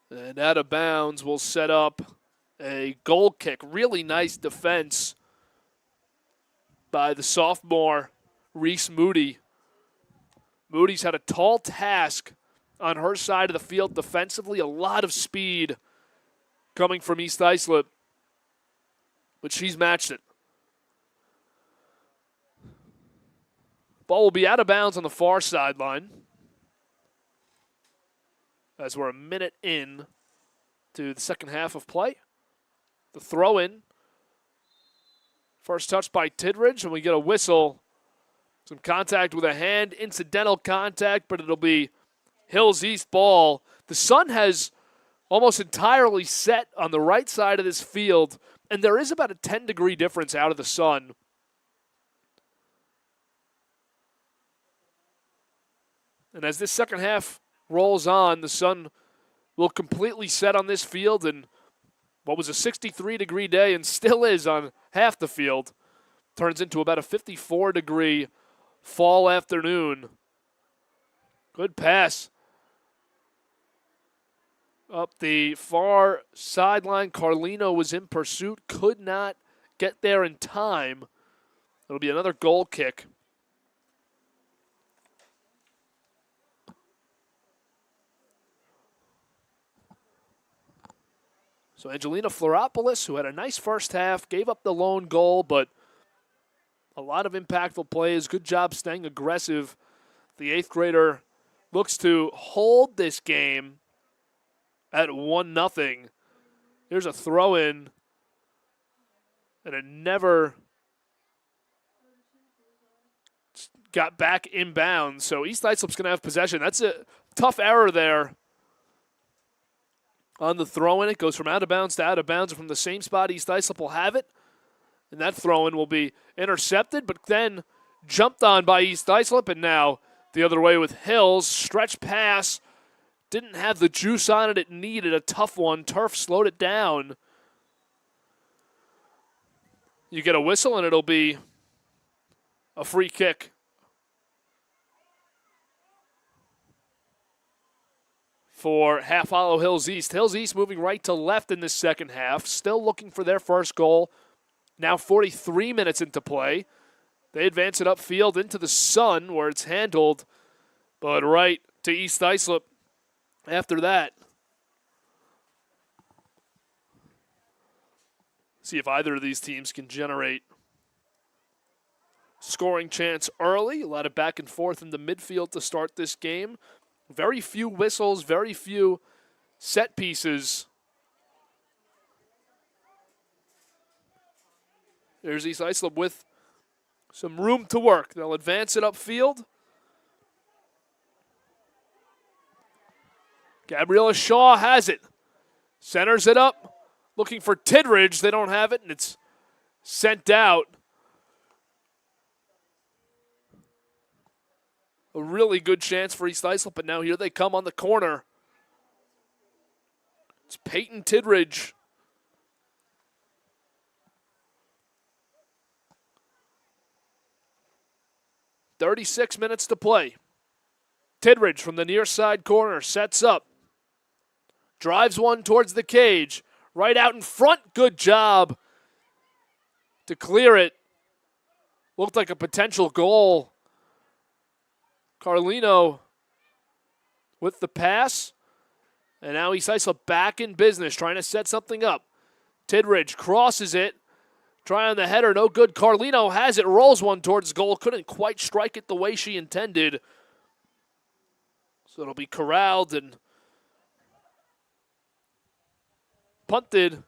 And out of bounds will set up a goal kick. Really nice defense by the sophomore, Reese Moody. Moody's had a tall task on her side of the field defensively. A lot of speed coming from East Islip, but she's matched it. Ball will be out of bounds on the far sideline as we're a minute in to the second half of play. The throw-in. First touch by Tidridge, and we get a whistle. Some contact with a hand, incidental contact, but it'll be Hills East ball. The sun has almost entirely set on the right side of this field, and there is about a 10-degree difference out of the sun. And as this second half rolls on, the sun will completely set on this field, and what was a 63-degree day and still is on half the field turns into about a 54-degree fall afternoon. Good pass up the far sideline. Carlino was in pursuit, could not get there in time. It'll be another goal kick. So Angelina Floropoulos, who had a nice first half, gave up the lone goal, but a lot of impactful plays. Good job staying aggressive. The 8th grader looks to hold this game at 1-0. Here's a throw-in, and it never got back inbound. So East Islip's going to have possession. That's a tough error there on the throw-in. It goes from out of bounds to out of bounds, and from the same spot East Islip will have it. And that throw-in will be intercepted, but then jumped on by East Islip, and now the other way with Hills. Stretch pass. Didn't have the juice on it. It needed a tough one. Turf slowed it down. You get a whistle, and it'll be a free kick. For Half Hollow Hills East. Hills East moving right to left in this second half. Still looking for their first goal. Now 43 minutes into play. They advance it upfield into the sun where it's handled, but right to East Islip after that. See if either of these teams can generate scoring chance early. A lot of back and forth in the midfield to start this game. Very few whistles, very few set pieces. There's East Islip with some room to work. They'll advance it upfield. Gabriella Shaw has it. Centers it up. Looking for Tidridge. They don't have it, and it's sent out. A really good chance for East Islip, but now here they come on the corner. It's Peyton Tidridge. .36 minutes to play. Tidridge from the near side corner sets up. Drives one towards the cage. Right out in front. Good job to clear it. Looked like a potential goal. Carlino with the pass. And now East Islip back in business, trying to set something up. Tidridge crosses it. Try on the header, no good. Carlino has it, rolls one towards goal. Couldn't quite strike it the way she intended. So it'll be corralled and punted.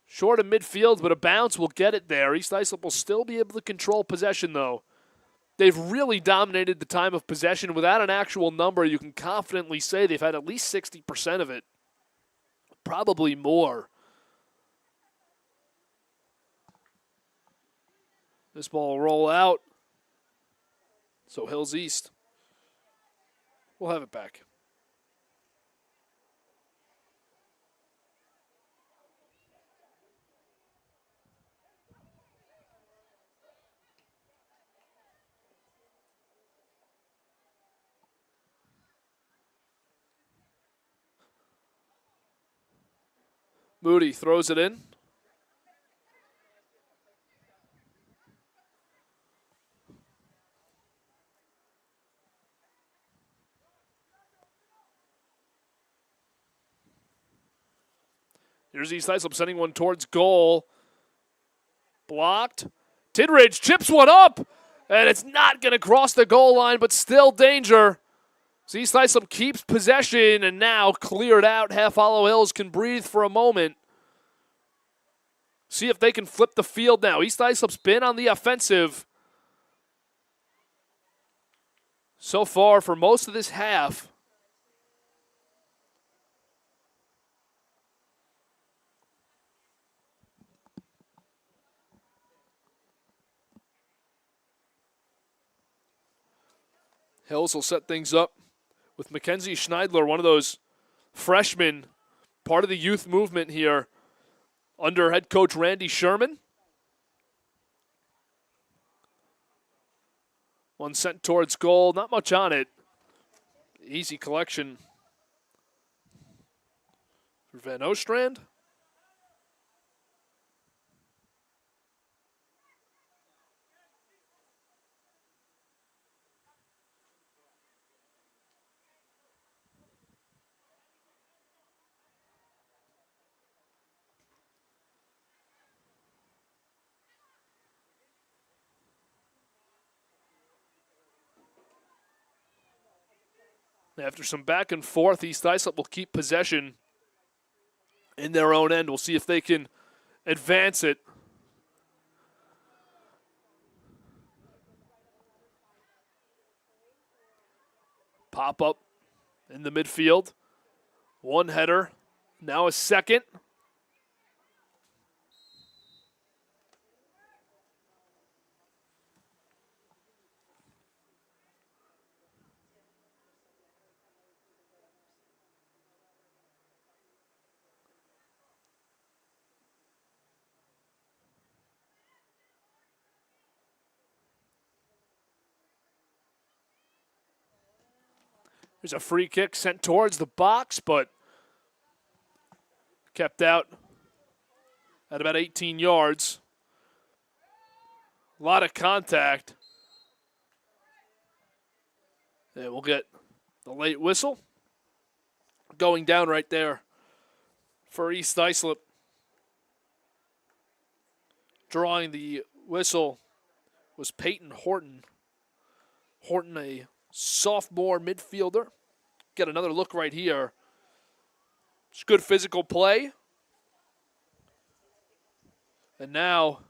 Short of midfield, but a bounce will get it there. East Islip will still be able to control possession, though. They've really dominated the time of possession. Without an actual number, you can confidently say they've had at least 60% of it. Probably more. This ball will roll out. So Hills East will have it back. Moody throws it in. Here's East Islip sending one towards goal. Blocked. Tidridge chips one up, and it's not going to cross the goal line, but still danger. So East Islip keeps possession and now cleared out. Half Hollow Hills can breathe for a moment. See if they can flip the field now. East Islip's been on the offensive so far for most of this half. Hills will set things up with Mackenzie Schneidler, one of those freshmen, part of the youth movement here under head coach Randy Sherman. One sent towards goal, not much on it. Easy collection for Van Ostrand. After some back and forth, East Islip will keep possession in their own end. We'll see if they can advance it. Pop up in the midfield. One header. Now a second. There's a free kick sent towards the box, but kept out at about 18 yards. A lot of contact. And we'll get the late whistle going down right there for East Islip. Drawing the whistle was Peyton Horton. Horton, a sophomore midfielder. Get another look right here. It's good physical play. And now,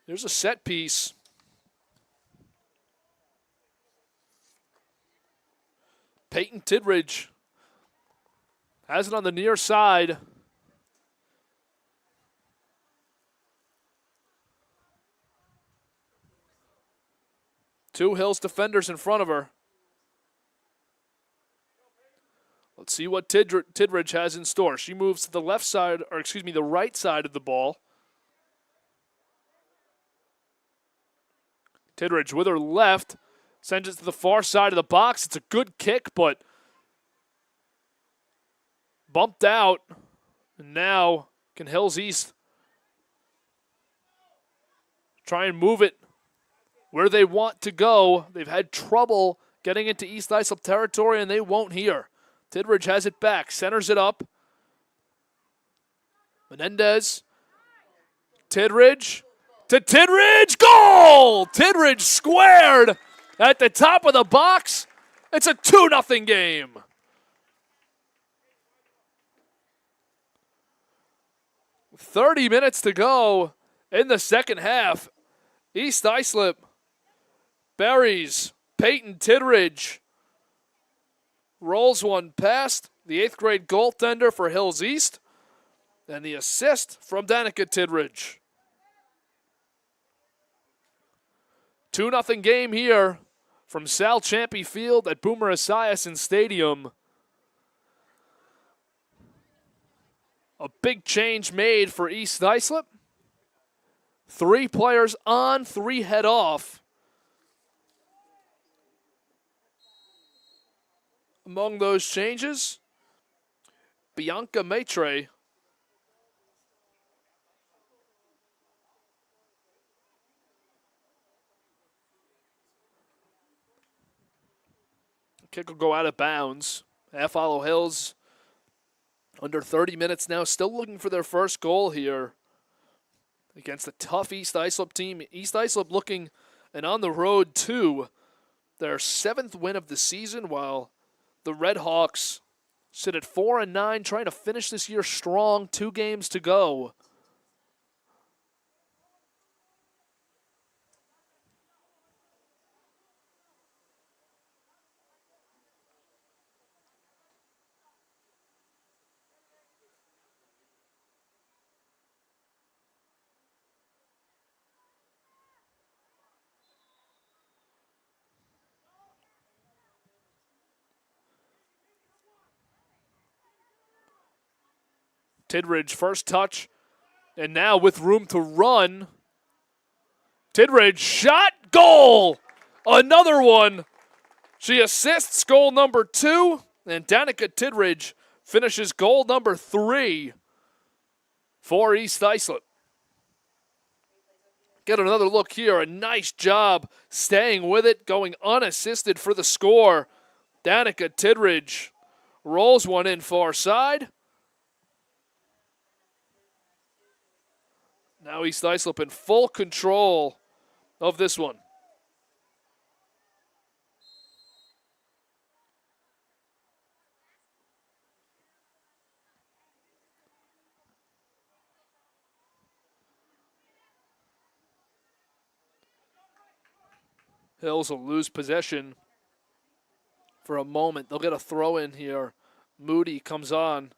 there's a set piece. Peyton Tidridge has it on the near side. Two Hills defenders in front of her. Let's see what Tidridge has in store. She moves to the left side, or excuse me, the right side of the ball. Tidridge with her left sends it to the far side of the box. It's a good kick, but bumped out. And now can Hills East try and move it where they want to go. They've had trouble getting into East Islip territory, and they won't here. Tidridge has it back, centers it up. Menendez. Tidridge to Tidridge. Goal! Tidridge squared at the top of the box. It's a 2-0 game. .30 minutes to go in the second half. East Islip buries Peyton Tidridge. Rolls one past the 8th grade goaltender for Hills East. And the assist from Danica Tidridge. 2-0 game here from Sal Champy Field at Boomer Esiason Stadium. A big change made for East Islip. 3 players on, 3 head off. Among those changes, Bianca Maitre. Kick will go out of bounds. Half Hollow Hills under 30 minutes now, still looking for their first goal here against a tough East Islip team. East Islip looking and on the road to their 7th win of the season, while the Red Hawks sit at 4-9, trying to finish this year strong. 2 games to go. Tidridge, first touch, and now with room to run. Tidridge, shot, goal! Another one. She assists goal number 2, and Danica Tidridge finishes goal number 3 for East Islip. Get another look here. A nice job staying with it, going unassisted for the score. Danica Tidridge rolls one in far side. Now East Islip in full control of this one. Hills will lose possession for a moment. They'll get a throw in here. Moody comes on.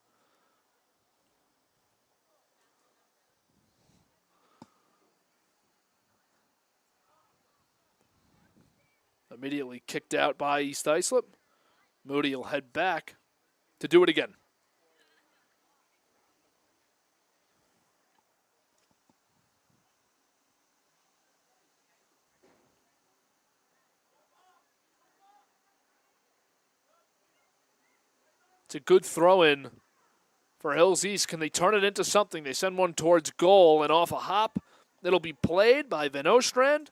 Immediately kicked out by East Islip. Moody will head back to do it again. It's a good throw-in for Hills East. Can they turn it into something? They send one towards goal, and off a hop, it'll be played by Van Ostrand.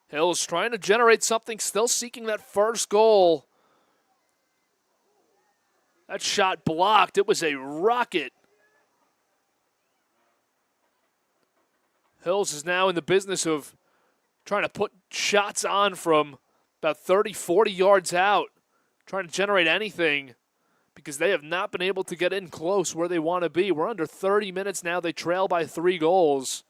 Hills trying to generate something, still seeking that first goal That shot blocked. It was a rocket. Hills is now in the business of trying to put shots on from about 30, 40 yards out, trying to generate anything because they have not been able to get in close where they want to be. We're under 30 minutes now. They trail by 3 goals.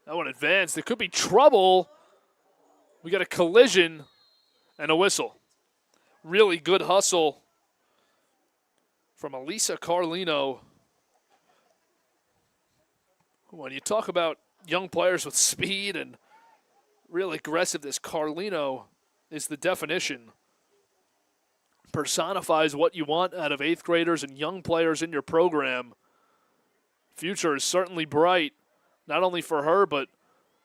That one advanced. There could be trouble. We got a collision and a whistle. Really good hustle from Elisa Carlino. When you talk about young players with speed and real aggressiveness, Carlino is the definition. Personifies what you want out of 8th graders and young players in your program. Future is certainly bright. Not only for her, but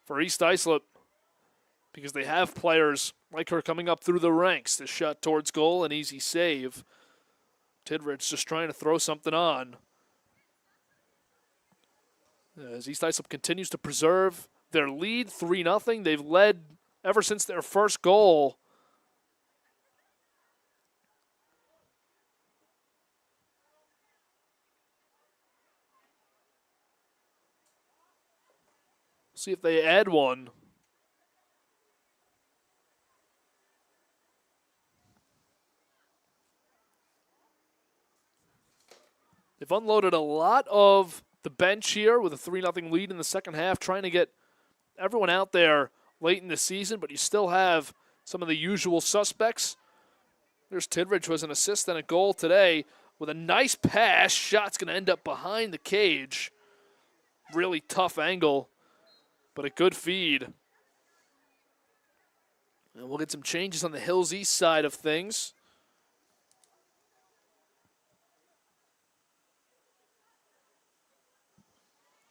for East Islip, because they have players like her coming up through the ranks. This shot towards goal, an easy save. Tidridge just trying to throw something on. As East Islip continues to preserve their lead, 3-0. They've led ever since their first goal. See if they add one. They've unloaded a lot of the bench here with a 3-0 lead in the second half, trying to get everyone out there late in the season, but you still have some of the usual suspects. There's Tidridge, who has an assist and a goal today with a nice pass. Shot's going to end up behind the cage. Really tough angle, but a good feed. And we'll get some changes on the Hills East side of things.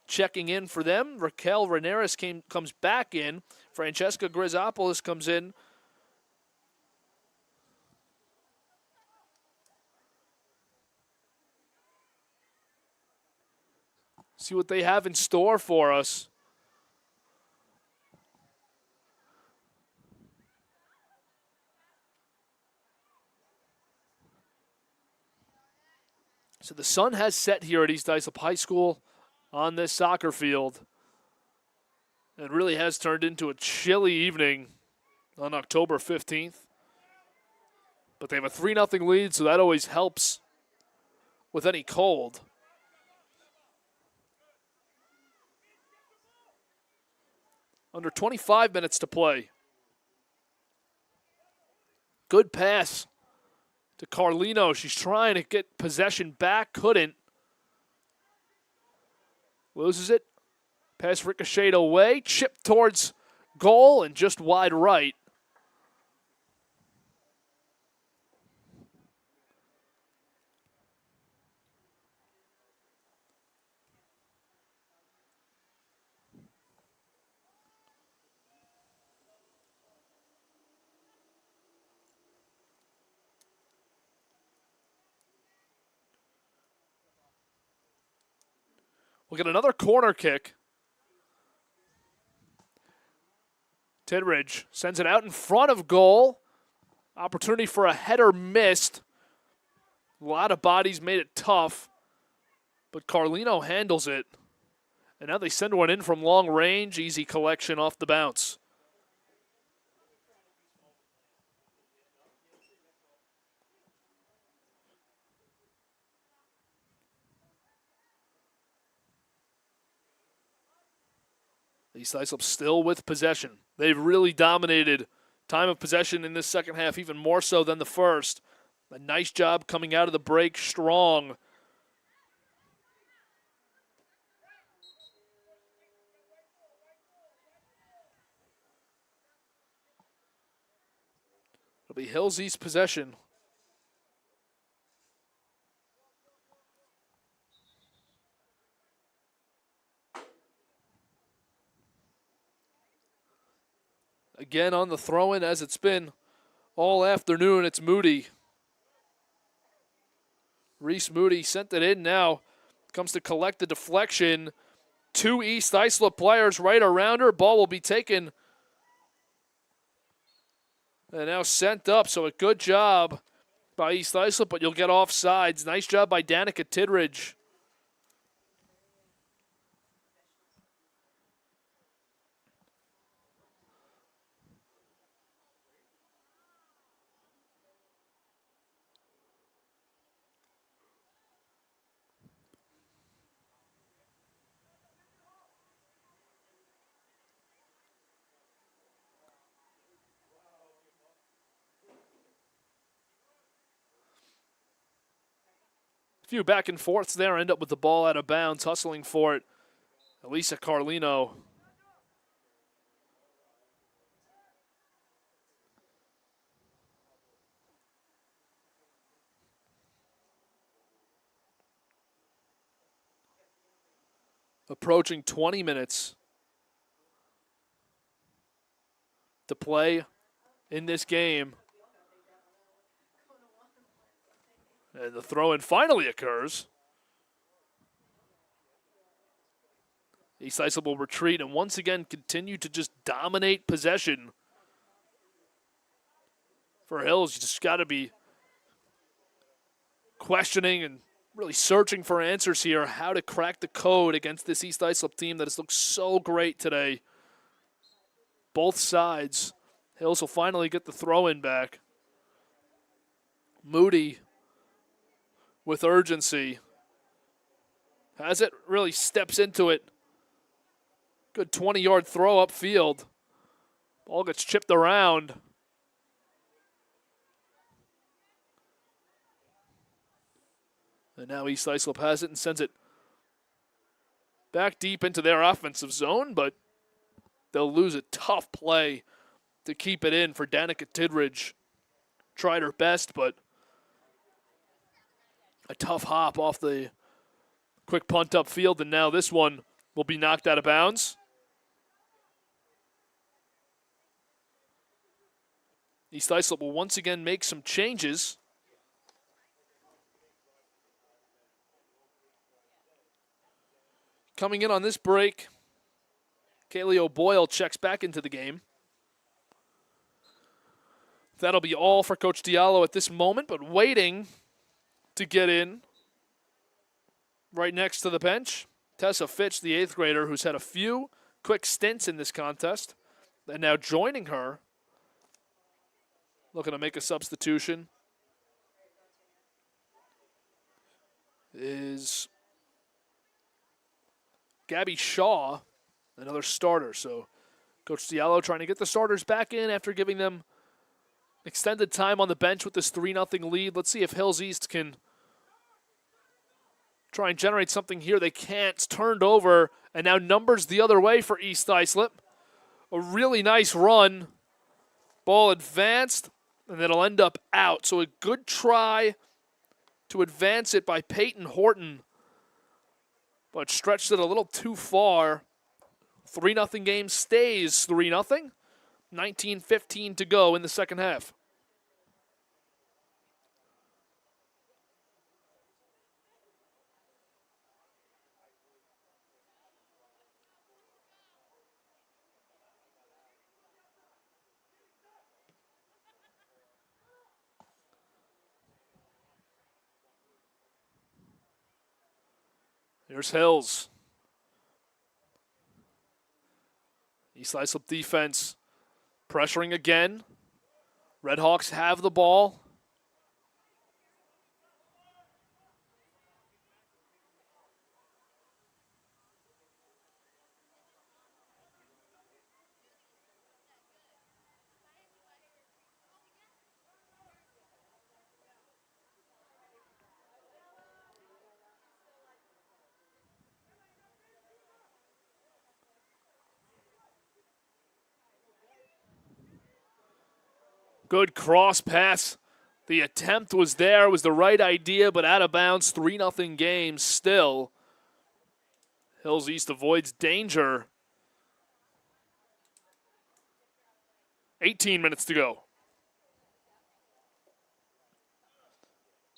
Checking in for them, Raquel Ramirez comes back in. Francesca Grizopoulos comes in. See what they have in store for us. So the sun has set here at East Islip High School on this soccer field. It really has turned into a chilly evening on October 15th. But they have a 3-0 lead, so that always helps with any cold. Under 25 minutes to play. Good pass to Carlino. She's trying to get possession back, couldn't. Loses it. Pass ricocheted away. Chip towards goal and just wide right. We'll get another corner kick. Tidridge sends it out in front of goal. Opportunity for a header missed. A lot of bodies made it tough, but Carlino handles it. And now they send one in from long range. Easy collection off the bounce. East Islip still with possession. They've really dominated time of possession in this second half, even more so than the first. A nice job coming out of the break strong. It'll be Hills East possession. Again on the throw-in, as it's been all afternoon. It's Moody. Reese Moody sent it in now. Comes to collect the deflection. 2 East Islip players right around her. Ball will be taken and now sent up. So a good job by East Islip, but you'll get offsides. Nice job by Danica Tidridge. Few back and forths there, end up with the ball out of bounds, hustling for it. Elisa Carlino. Approaching 20 minutes to play in this game. And the throw-in finally occurs. East Islip will retreat and once again continue to just dominate possession. For Hills, you just got to be questioning and really searching for answers here, how to crack the code against this East Islip team that has looked so great today. Both sides. Hills will finally get the throw-in back. Moody with urgency. Has it, really steps into it. Good 20-yard throw upfield. Ball gets chipped around. And now East Islip has it and sends it back deep into their offensive zone, but they'll lose a tough play to keep it in for Danica Tidridge. Tried her best, but a tough hop off the quick punt upfield, and now this one will be knocked out of bounds. East Islip will once again make some changes. Coming in on this break, Kaylee O'Boyle checks back into the game. That'll be all for Coach Diallo at this moment, but waiting to get in right next to the bench, Tessa Fitch, the 8th grader, who's had a few quick stints in this contest, and now joining her, looking to make a substitution, is Gabby Shaw, another starter. So Coach Diallo trying to get the starters back in after giving them extended time on the bench with this 3-0 lead. Let's see if Hills East can try and generate something here. They can't. It's turned over, and now numbers the other way for East Islip. A really nice run. Ball advanced, and it'll end up out. So a good try to advance it by Peyton Horton, but stretched it a little too far. 3-0 game stays 3-0. 19:15 to go in the second half. Here's Hills. East Islip defense pressuring again. Redhawks have the ball. Good cross pass. The attempt was there, was the right idea, but out of bounds. 3-0 game still. Hills East avoids danger. 18 minutes to go.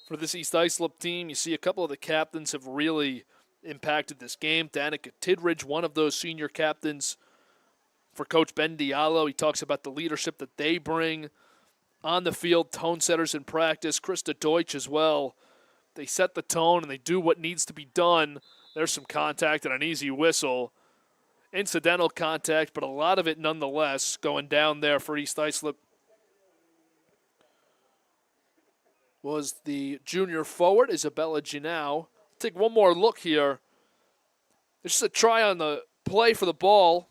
for this East Islip team. You see a couple of the captains have really impacted this game. Danica Tidridge, one of those senior captains for Coach Ben Diallo. He talks about the leadership that they bring on the field, tone setters in practice. Krista Deutsch as well. They set the tone and they do what needs to be done. There's some contact and an easy whistle. Incidental contact, but a lot of it nonetheless going down there for East Islip was the junior forward, Isabella Ginau. Take one more look here. This is a try on the play for the ball,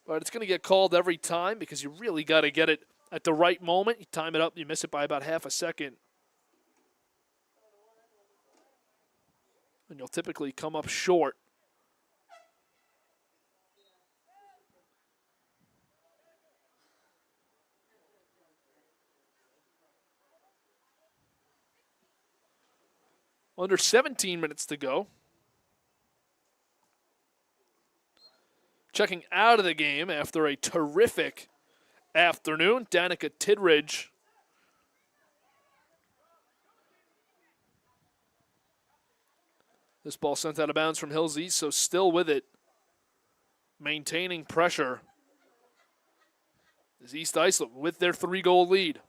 but it's going to get called every time because you really got to get it at the right moment. You time it up, you miss it by about half a second, and you'll typically come up short. Under 17 minutes to go. Checking out of the game after a terrific afternoon, Danica Tidridge. This ball sent out of bounds from Hills East, so still with it. Maintaining pressure. Is East Islip with their 3-goal lead.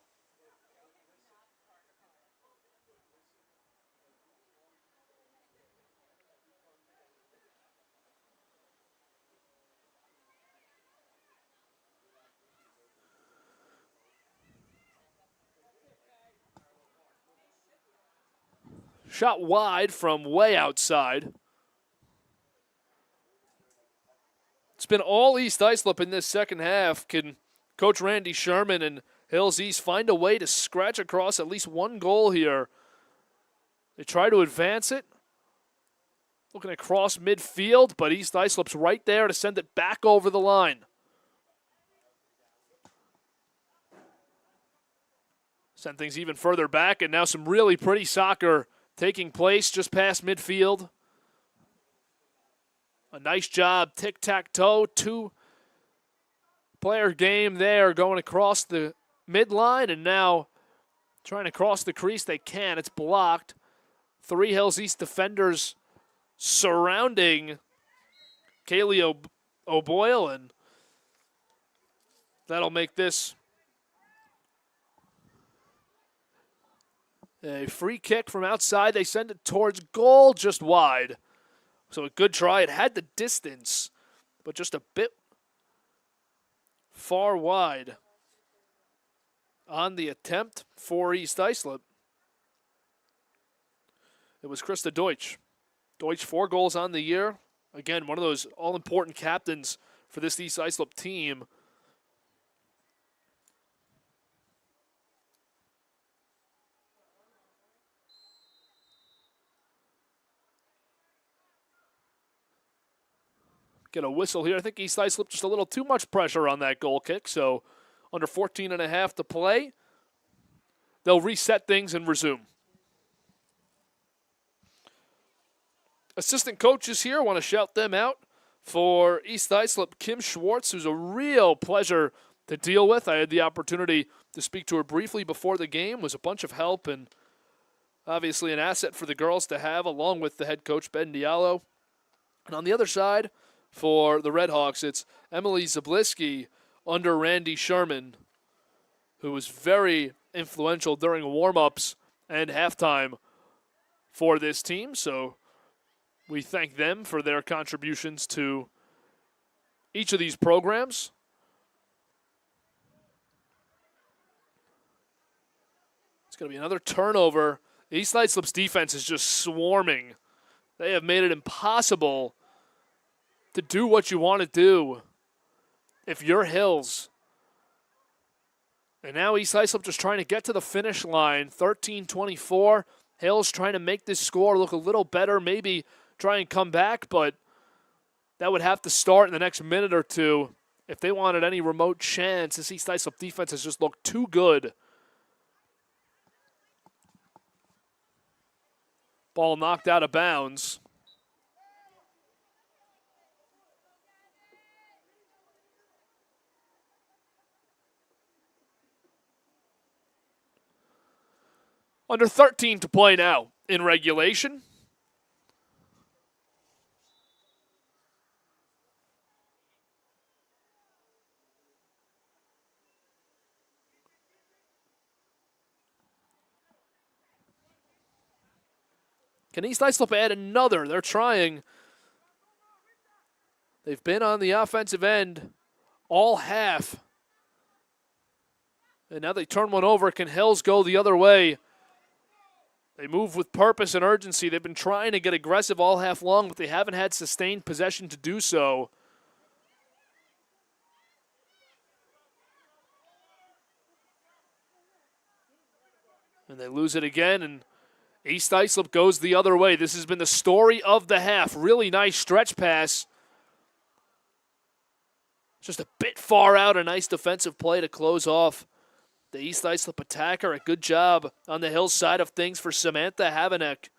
Shot wide from way outside. It's been all East Islip in this second half. Can Coach Randy Sherman and Hills East find a way to scratch across at least one goal here? They try to advance it. Looking across midfield, but East Islip's right there to send it back over the line. Send things even further back, and now some really pretty soccer taking place just past midfield. A nice job, tic-tac-toe, 2-player game there going across the midline, and now trying to cross the crease. They can. It's blocked. 3 Hills East defenders surrounding Kaylee O'Boyle, and that'll make this a free kick from outside. They send it towards goal, just wide. So a good try. It had the distance, but just a bit far wide on the attempt for East Islip. It was Krista Deutsch. Deutsch, 4 goals on the year. Again, one of those all-important captains for this East Islip team. Get a whistle here. I think East Islip just a little too much pressure on that goal kick, so under 14 and a half to play. They'll reset things and resume. Assistant coaches here, want to shout them out. For East Islip, Kim Schwartz, who's a real pleasure to deal with. I had the opportunity to speak to her briefly before the game. Was a bunch of help and obviously an asset for the girls to have, along with the head coach, Ben Diallo. And on the other side, for the Redhawks, it's Emily Zabliski under Randy Sherman, who was very influential during warm-ups and halftime for this team. So we thank them for their contributions to each of these programs. It's going to be another turnover. East Islip's defense is just swarming. They have made it impossible to do what you want to do if you're Hills. And now East Islip just trying to get to the finish line. 13-24. Hills trying to make this score look a little better, maybe try and come back, but that would have to start in the next minute or two if they wanted any remote chance. This East Islip defense has just looked too good. Ball knocked out of bounds. Under 13 to play now in regulation. Can East Islip add another? They're trying. They've been on the offensive end all half. And now they turn one over. Can Hills go the other way? They move with purpose and urgency. They've been trying to get aggressive all half long, but they haven't had sustained possession to do so. And they lose it again, and East Islip goes the other way. This has been the story of the half. Really nice stretch pass. Just a bit far out, a nice defensive play to close off the East Islip attacker. A good job on the Hills side of things for Samantha Haveneck.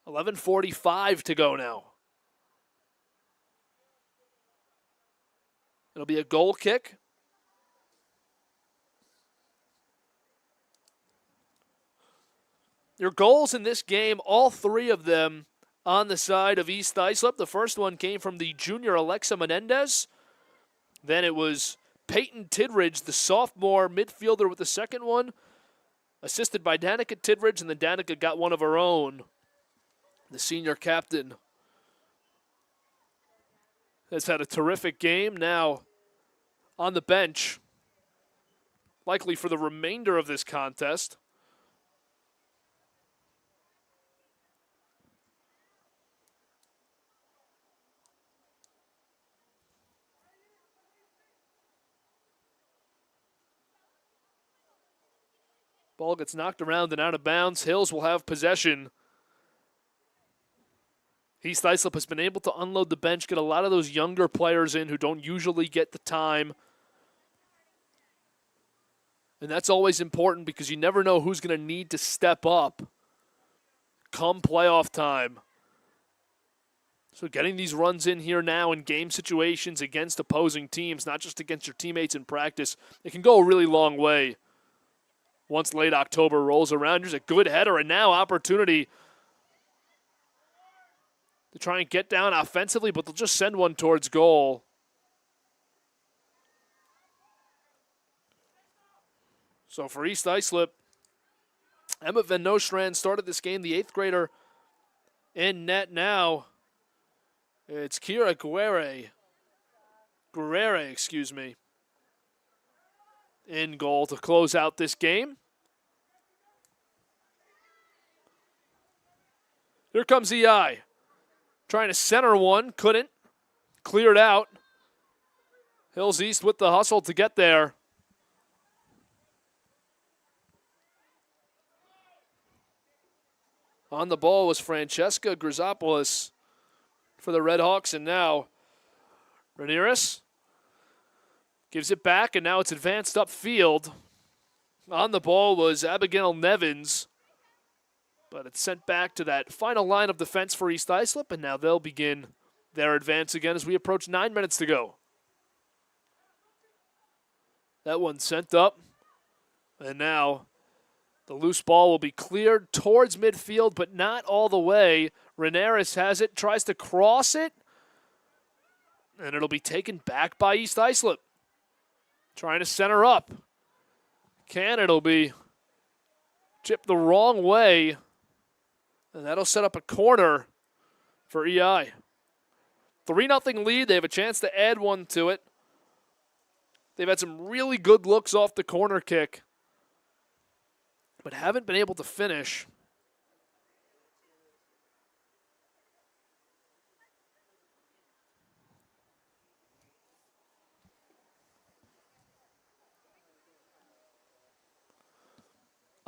$11:45 to go now. It'll be a goal kick. Your goals in this game, all three of them on the side of East Islip. The first one came from the junior Alexa Menendez. Then it was Peyton Tidridge, the sophomore midfielder, with the second one, assisted by Danica Tidridge, and then Danica got one of her own. The senior captain has had a terrific game. Now on the bench, likely for the remainder of this contest. Ball gets knocked around and out of bounds. Hills will have possession. East Islip has been able to unload the bench, get a lot of those younger players in who don't usually get the time. And that's always important because you never know who's going to need to step up come playoff time. So getting these runs in here now in game situations against opposing teams, not just against your teammates in practice, it can go a really long way. Once late October rolls around, there's a good header, and now opportunity to try and get down offensively, but they'll just send one towards goal. So for East Islip, Emma Van Nostrand started this game, the 8th grader in net now. It's Kira Guerrere, excuse me, in goal to close out this game. Here comes EI. Trying to center one, couldn't. Cleared out. Hills East with the hustle to get there. On the ball was Francesca Grizopoulos for the Redhawks, and now Ramirez gives it back, and now it's advanced upfield. On the ball was Abigail Nevins, but it's sent back to that final line of defense for East Islip, and now they'll begin their advance again as we approach 9 minutes to go. That one sent up, and now the loose ball will be cleared towards midfield, but not all the way. Ramirez has it, tries to cross it, and it'll be taken back by East Islip. Trying to center up. It'll be chipped the wrong way, and that'll set up a corner for EI. 3-0 lead. They have a chance to add one to it. They've had some really good looks off the corner kick, but haven't been able to finish.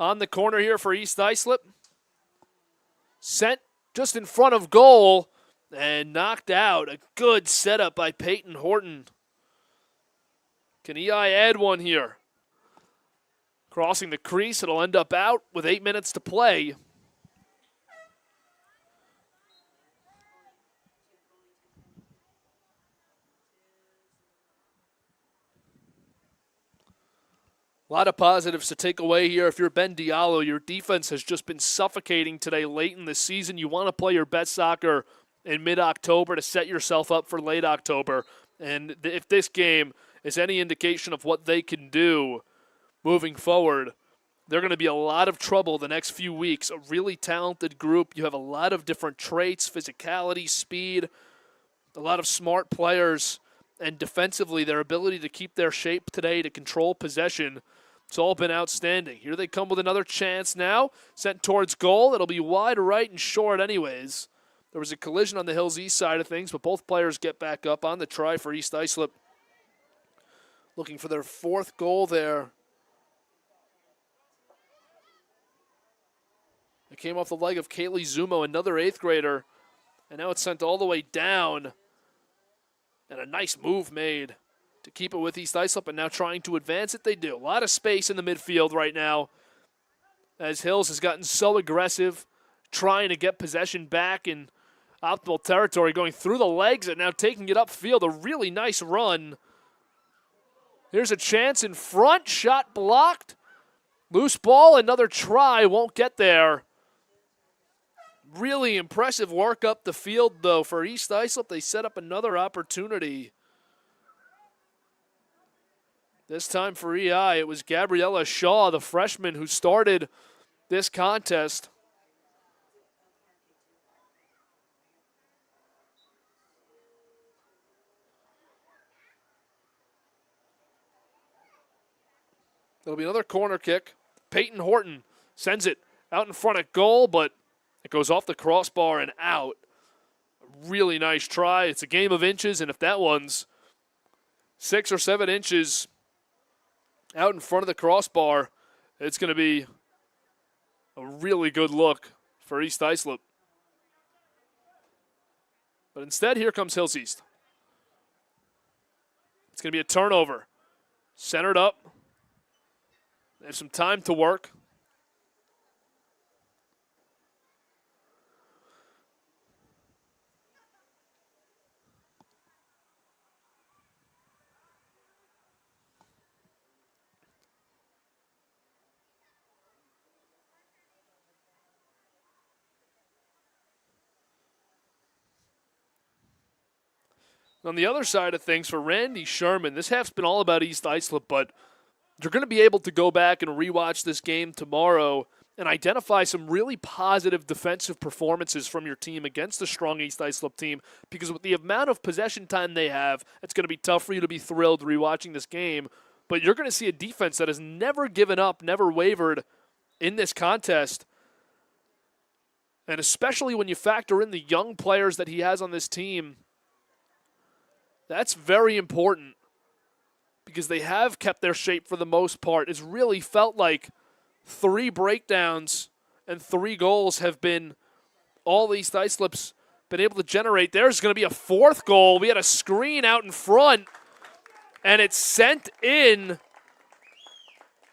On the corner here for East Islip. Sent just in front of goal and knocked out. A good setup by Peyton Horton. Can EI add one here? Crossing the crease, it'll end up out with 8 minutes to play. A lot of positives to take away here. If you're Ben Diallo, your defense has just been suffocating today late in the season. You want to play your best soccer in mid-October to set yourself up for late October. And if this game is any indication of what they can do moving forward, they're going to be a lot of trouble the next few weeks. A really talented group. You have a lot of different traits, physicality, speed, a lot of smart players, and defensively, their ability to keep their shape today, to control possession, it's all been outstanding. Here they come with another chance now. Sent towards goal. It'll be wide right and short anyways. There was a collision on the Hills East side of things, but both players get back up on the try for East Islip. Looking for their fourth goal there. It came off the leg of Kaylee Zumo, another 8th grader. And now it's sent all the way down. And a nice move made to keep it with East Islip, and now trying to advance it, they do. A lot of space in the midfield right now as Hills has gotten so aggressive, trying to get possession back in optimal territory, going through the legs and now taking it upfield. A really nice run. Here's a chance in front, shot blocked. Loose ball, another try, won't get there. Really impressive work up the field, though, for East Islip. They set up another opportunity. This time for EI, it was Gabriella Shaw, the freshman, who started this contest. There'll be another corner kick. Peyton Horton sends it out in front of goal, but it goes off the crossbar and out. A really nice try. It's a game of inches, and if that one's 6 or 7 inches out in front of the crossbar, it's going to be a really good look for East Islip. But instead, here comes Hills East. It's going to be a turnover. Centered up. They have some time to work. On the other side of things, for Randy Sherman, this half's been all about East Islip, but you're going to be able to go back and rewatch this game tomorrow and identify some really positive defensive performances from your team against a strong East Islip team, because with the amount of possession time they have, it's going to be tough for you to be thrilled rewatching this game, but you're going to see a defense that has never given up, never wavered in this contest. And especially when you factor in the young players that he has on this team, that's very important, because they have kept their shape for the most part. It's really felt like 3 breakdowns and 3 goals have been all East Islip's been able to generate. There's going to be a 4th goal. We had a screen out in front, and it's sent in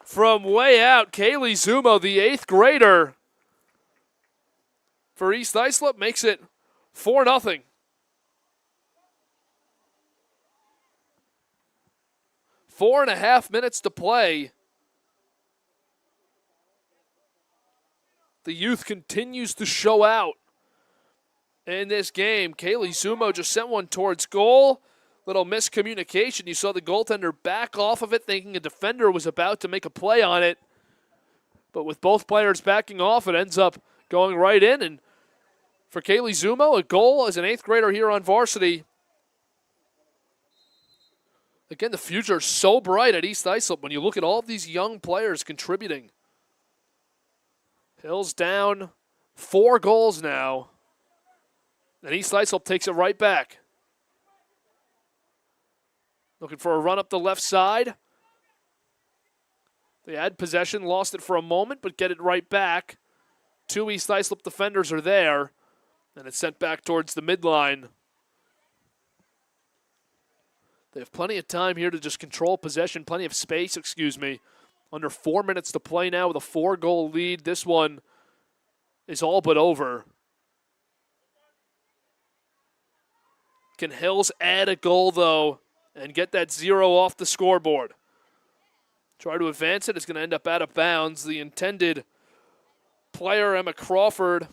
from way out. Kaylee Zumo, the 8th grader for East Islip, makes it 4-0. 4.5 minutes to play. The youth continues to show out in this game. Kaylee Zumo just sent one towards goal. Little miscommunication. You saw the goaltender back off of it, thinking a defender was about to make a play on it. But with both players backing off, it ends up going right in. And for Kaylee Zumo, a goal as an 8th grader here on varsity. Again, the future is so bright at East Islip when you look at all of these young players contributing. Hills down 4 goals now. And East Islip takes it right back. Looking for a run up the left side. They had possession, lost it for a moment, but get it right back. 2 East Islip defenders are there. And it's sent back towards the midline. They have plenty of time here to just control possession, plenty of space, Under 4 minutes to play now with a 4-goal lead. This one is all but over. Can Hills add a goal, though, and get that 0 off the scoreboard? Try to advance it. It's going to end up out of bounds. The intended player, Emma Crawford,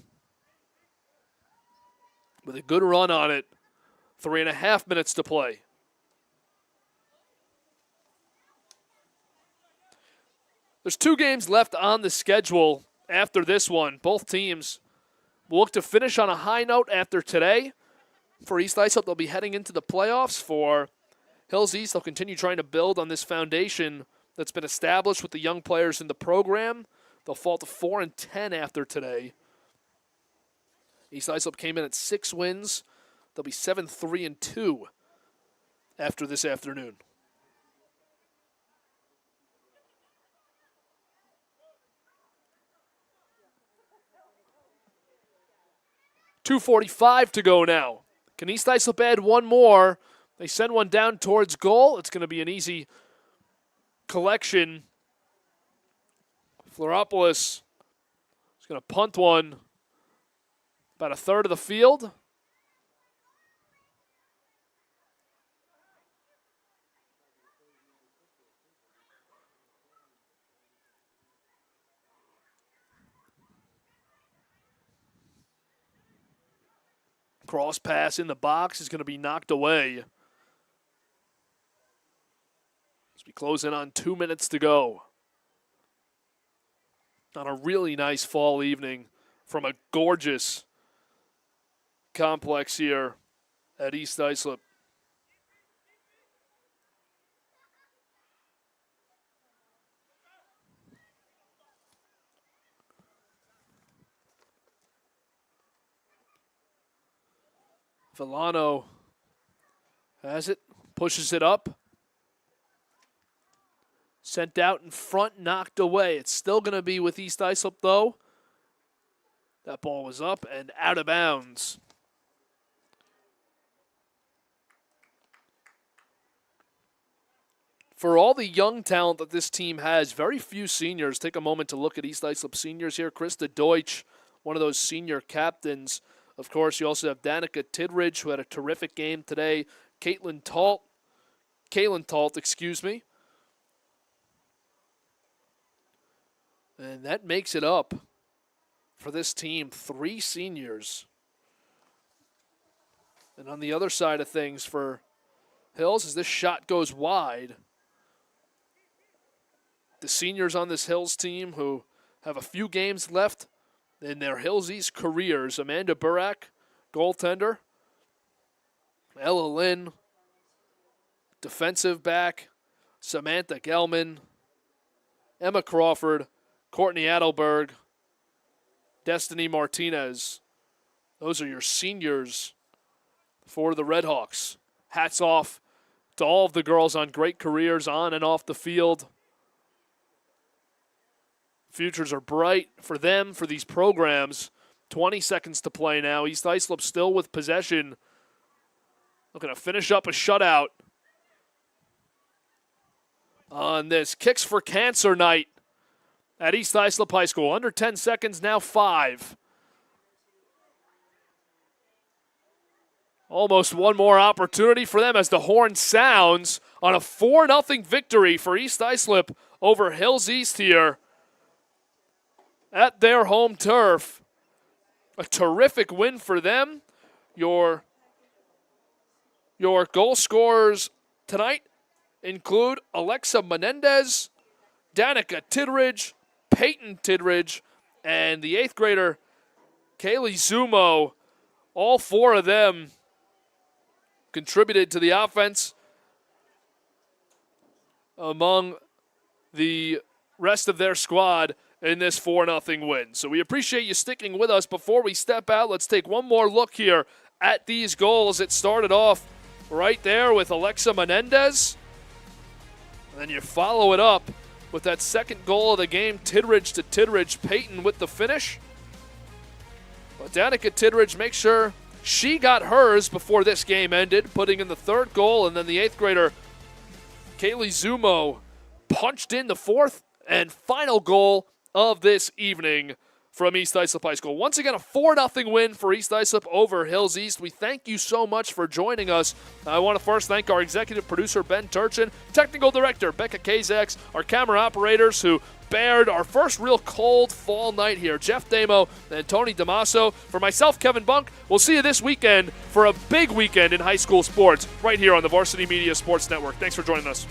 with a good run on it. 3.5 minutes to play. There's 2 games left on the schedule after this one. Both teams will look to finish on a high note after today. For East Islip, they'll be heading into the playoffs. For Hills East, they'll continue trying to build on this foundation that's been established with the young players in the program. They'll fall to 4-10 after today. East Islip came in at 6 wins. They'll be 7-3-2 after this afternoon. .245 to go now. Can East Islip add one more? They send one down towards goal. It's going to be an easy collection. Floropoulos is going to punt one about a third of the field. Cross pass in the box is going to be knocked away. As we close in on 2 minutes to go. On a really nice fall evening from a gorgeous complex here at East Islip. Villano has it, pushes it up. Sent out in front, knocked away. It's still going to be with East Islip, though. That ball was up and out of bounds. For all the young talent that this team has, very few seniors. Take a moment to look at East Islip seniors here. Krista Deutsch, one of those senior captains. Of course, you also have Danica Tidridge, who had a terrific game today. Kaylin Talt, And that makes it up for this team, 3 seniors. And on the other side of things for Hills, as this shot goes wide, the seniors on this Hills team who have a few games left in their Hills East careers: Amanda Burak, goaltender; Ella Lynn, defensive back; Samantha Gelman; Emma Crawford; Courtney Adelberg; Destiny Martinez. Those are your seniors for the Redhawks. Hats off to all of the girls on great careers on and off the field. Futures are bright for them, for these programs. 20 seconds to play now. East Islip still with possession. Looking to finish up a shutout on this Kicks for Cancer night at East Islip High School. Under 10 seconds, now 5. Almost one more opportunity for them as the horn sounds on a 4-0 victory for East Islip over Hills East here at their home turf. A terrific win for them. Your goal scorers tonight include Alexa Menendez, Danica Tidridge, Peyton Tidridge, and the 8th grader Kaylee Zumo. All 4 of them contributed to the offense among the rest of their squad in this 4-0 win. So we appreciate you sticking with us. Before we step out, let's take one more look here at these goals. It started off right there with Alexa Menendez. And then you follow it up with that second goal of the game, Tidridge to Tidridge. Peyton with the finish. But Danica Tidridge makes sure she got hers before this game ended, putting in the 3rd goal. And then the 8th grader, Kaylee Zumo, punched in the 4th and final goal of this evening from East Islip High School. Once again, a 4-0 win for East Islip over Hills East. We thank you so much for joining us. I want to first thank our executive producer, Ben Turchin, technical director, Becca Kazax, our camera operators who bared our first real cold fall night here, Jeff Damo and Tony Damaso. For myself, Kevin Bunk, we'll see you this weekend for a big weekend in high school sports right here on the Varsity Media Sports Network. Thanks for joining us.